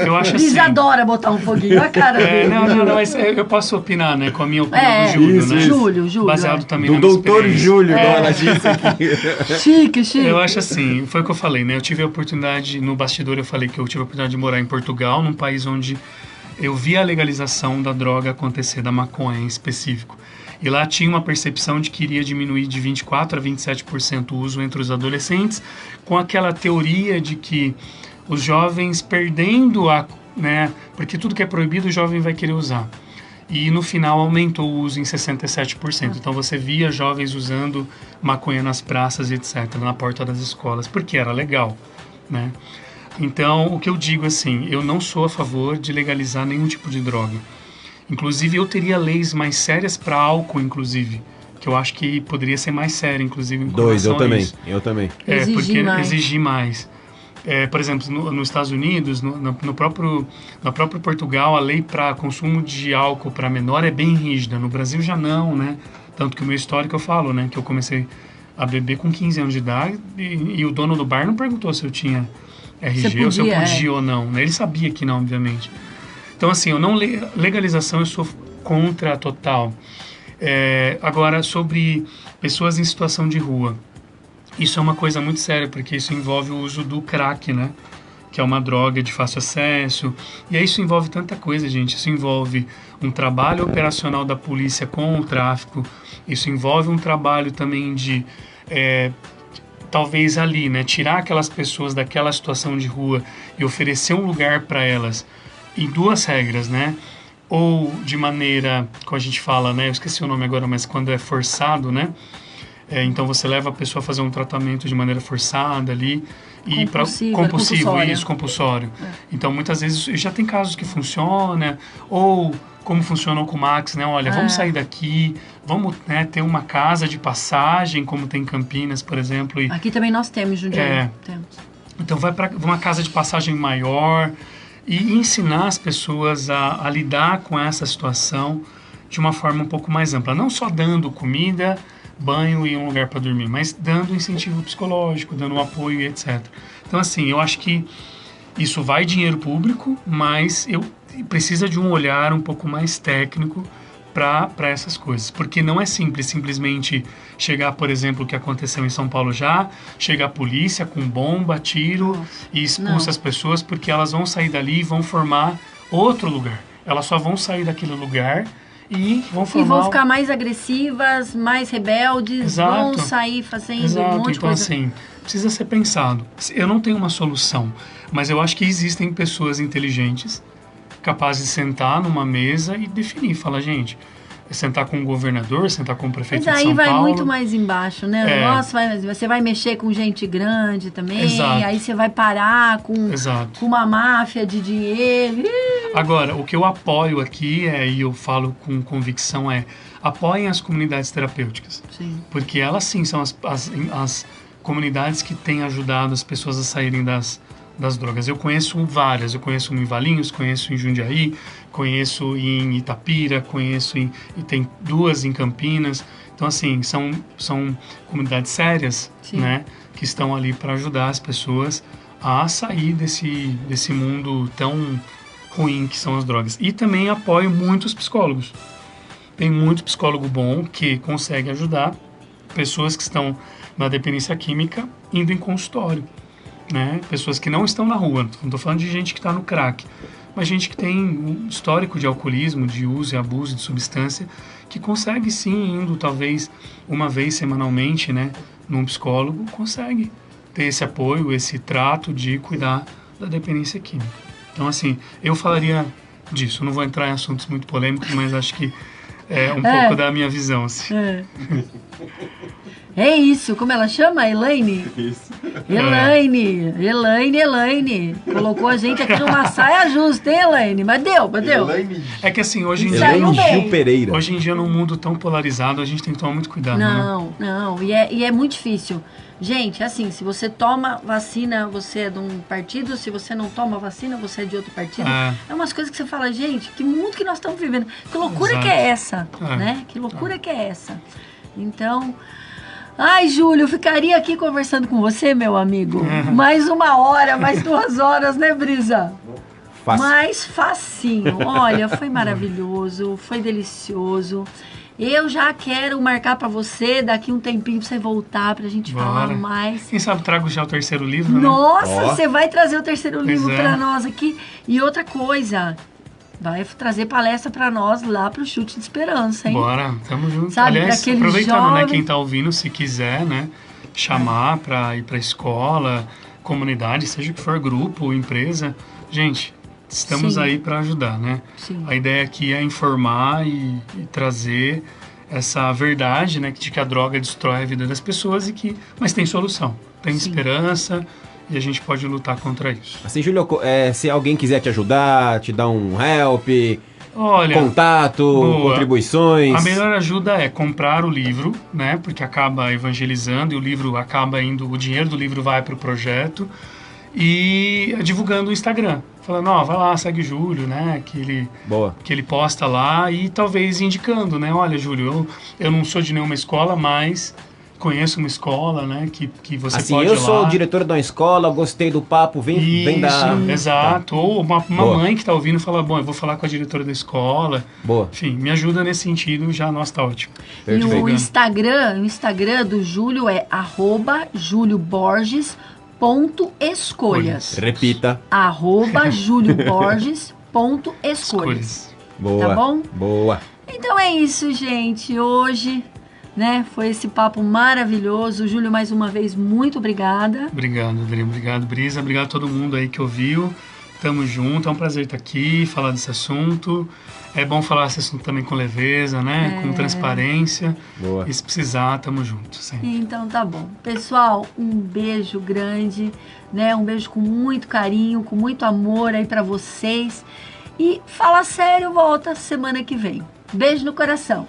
Eu acho assim... Eles adoram botar um foguinho na cara dele. Não, mas eu posso opinar, né, com a minha opinião do Júlio, isso, né? Júlio. Baseado também Do na minha doutor experiência. Júlio, igual ela disse aqui. Chique. Eu acho assim, foi o que eu falei, né? Eu tive a oportunidade, no bastidor eu falei que eu tive a oportunidade de morar em Portugal, num país onde eu vi a legalização da droga acontecer, da maconha em específico. E lá tinha uma percepção de que iria diminuir de 24% a 27% o uso entre os adolescentes, com aquela teoria de que os jovens perdendo a... né? Porque tudo que é proibido o jovem vai querer usar. E no final aumentou o uso em 67%. Então você via jovens usando maconha nas praças e etc., na porta das escolas, porque era legal, né? Então, o que eu digo assim, eu não sou a favor de legalizar nenhum tipo de droga. Inclusive, eu teria leis mais sérias para álcool, inclusive, que eu acho que poderia ser mais séria, inclusive, em relação a isso. Eu também. Exigir mais. Por exemplo, nos Estados Unidos, no próprio Portugal, a lei para consumo de álcool para menor é bem rígida. No Brasil já não, né? Tanto que o meu histórico eu falo, né? Que eu comecei a beber com 15 anos de idade e o dono do bar não perguntou se eu tinha RG ou se eu podia ou não, né? Ele sabia que não, obviamente. Então, assim, legalização eu sou contra total. Agora, sobre pessoas em situação de rua. Isso é uma coisa muito séria, porque isso envolve o uso do crack, né? Que é uma droga de fácil acesso. E aí isso envolve tanta coisa, gente. Isso envolve um trabalho operacional da polícia com o tráfico. Isso envolve um trabalho também de... talvez ali, né? Tirar aquelas pessoas daquela situação de rua e oferecer um lugar para elas em duas regras, né? Ou de maneira, como a gente fala, né? Eu esqueci o nome agora, mas quando é forçado, né? Então você leva a pessoa a fazer um tratamento de maneira forçada ali e compulsório. Então muitas vezes já tem casos que funciona, ou como funcionou com o Max, né? Olha, vamos sair daqui, vamos, né, ter uma casa de passagem, como tem em Campinas, por exemplo. Aqui também nós temos, Jundiaí. Então vai para uma casa de passagem maior e ensinar as pessoas a lidar com essa situação de uma forma um pouco mais ampla, não só dando comida, banho e um lugar para dormir, mas dando incentivo psicológico, dando apoio e etc. Então, assim, eu acho que isso vai dinheiro público, mas precisa de um olhar um pouco mais técnico para essas coisas, porque não é simples simplesmente chegar, por exemplo, o que aconteceu em São Paulo chega a polícia com bomba, tiro e expulsa as pessoas, porque elas vão sair dali e vão formar outro lugar. Elas só vão sair daquele lugar e vão ficar mais agressivas, mais rebeldes, vão sair fazendo um monte de coisa. Assim, precisa ser pensado. Eu não tenho uma solução, mas eu acho que existem pessoas inteligentes capazes de sentar numa mesa e definir, falar, gente, sentar com o governador, sentar com o prefeito de São Paulo. Mas aí vai muito mais embaixo, né? Nossa, você vai mexer com gente grande também, aí você vai parar com uma máfia de dinheiro. Agora, o que eu apoio aqui, e eu falo com convicção, apoiem as comunidades terapêuticas. Sim. Porque elas sim são as comunidades que têm ajudado as pessoas a saírem das drogas. Eu conheço várias, eu conheço em Valinhos, conheço em Jundiaí, conheço em Itapira, e tem duas em Campinas. Então, assim, são comunidades sérias, né, que estão ali para ajudar as pessoas a sair desse mundo tão ruim que são as drogas. E também apoio muitos psicólogos. Tem muito psicólogo bom que consegue ajudar pessoas que estão na dependência química indo em consultório. Né? Pessoas que não estão na rua, não estou falando de gente que está no crack, mas gente que tem um histórico de alcoolismo, de uso e abuso de substância, que consegue sim, indo talvez uma vez semanalmente, né, num psicólogo, consegue ter esse apoio, esse trato de cuidar da dependência química. Então, assim, eu falaria disso. Não vou entrar em assuntos muito polêmicos, mas acho que é um pouco da minha visão. Assim. É isso, como ela chama? Elaine? Isso. Elaine. Colocou a gente aqui numa saia justa, hein, Elaine? Mas deu. Elaine... É que assim, hoje em dia... Elaine Gil Pereira. Hoje em dia, num mundo tão polarizado, a gente tem que tomar muito cuidado, Não. E é muito difícil. Gente, assim, se você toma vacina, você é de um partido. Se você não toma vacina, você é de outro partido. É umas coisas que você fala, gente, que mundo que nós estamos vivendo. Que loucura que é essa, né? Que loucura que é essa. Então... Ai, Júlio, eu ficaria aqui conversando com você, meu amigo. Mais 1 hora, mais 2 horas, né, Brisa? Fácil. Mais facinho. Olha, foi maravilhoso, foi delicioso. Eu já quero marcar pra você daqui um tempinho pra você voltar pra gente falar mais. Quem sabe trago já o 3º livro, né? Nossa, você vai trazer o 3º livro é. pra nós aqui. E outra coisa, vai trazer palestra pra nós lá pro Chute de Esperança, hein? Bora, tamo junto. Sabe, Aliás, pra aquele aproveitando, jovem... né, quem tá ouvindo, se quiser, né, chamar pra ir pra escola, comunidade, seja que for grupo, empresa, gente, estamos Sim. aí pra ajudar, né? Sim. A ideia aqui é informar e trazer essa verdade, né, de que a droga destrói a vida das pessoas mas tem solução, tem Sim. esperança e a gente pode lutar contra isso. Assim, Júlio, se alguém quiser te ajudar, te dar um help, Olha, contato, boa. contribuições... A melhor ajuda é comprar o livro, né? Porque acaba evangelizando e o livro acaba indo, o dinheiro do livro vai para o projeto e divulgando o Instagram, falando, ó, vai lá, segue o Júlio, né? Boa. Que ele posta lá e talvez indicando, né? Olha, Júlio, eu não sou de nenhuma escola, mas conheço uma escola, né? Que você Assim, pode ir eu lá. sou diretor de uma escola, gostei do papo, vem dar... Exato. Ou uma Boa. mãe que está ouvindo fala, bom, eu vou falar com a diretora da escola. Boa. Enfim, me ajuda nesse sentido, já, nossa, tá ótimo. E o Perfeito. Instagram do Júlio é @julioborges.escolhas. Repita. @julioborges.escolhas. Boa. Tá bom? Boa. Então é isso, gente. Hoje, né, foi esse papo maravilhoso. Júlio, mais uma vez, muito obrigada. Obrigado, Adriano. Obrigado, Brisa. Obrigado a todo mundo aí que ouviu. Tamo junto. É um prazer estar aqui, falar desse assunto. É bom falar desse assunto também com leveza, né? Com transparência. Boa. E se precisar, tamo junto. Sempre. Então tá bom. Pessoal, um beijo grande, né? Um beijo com muito carinho, com muito amor aí pra vocês. E Fala Sério volta semana que vem. Beijo no coração.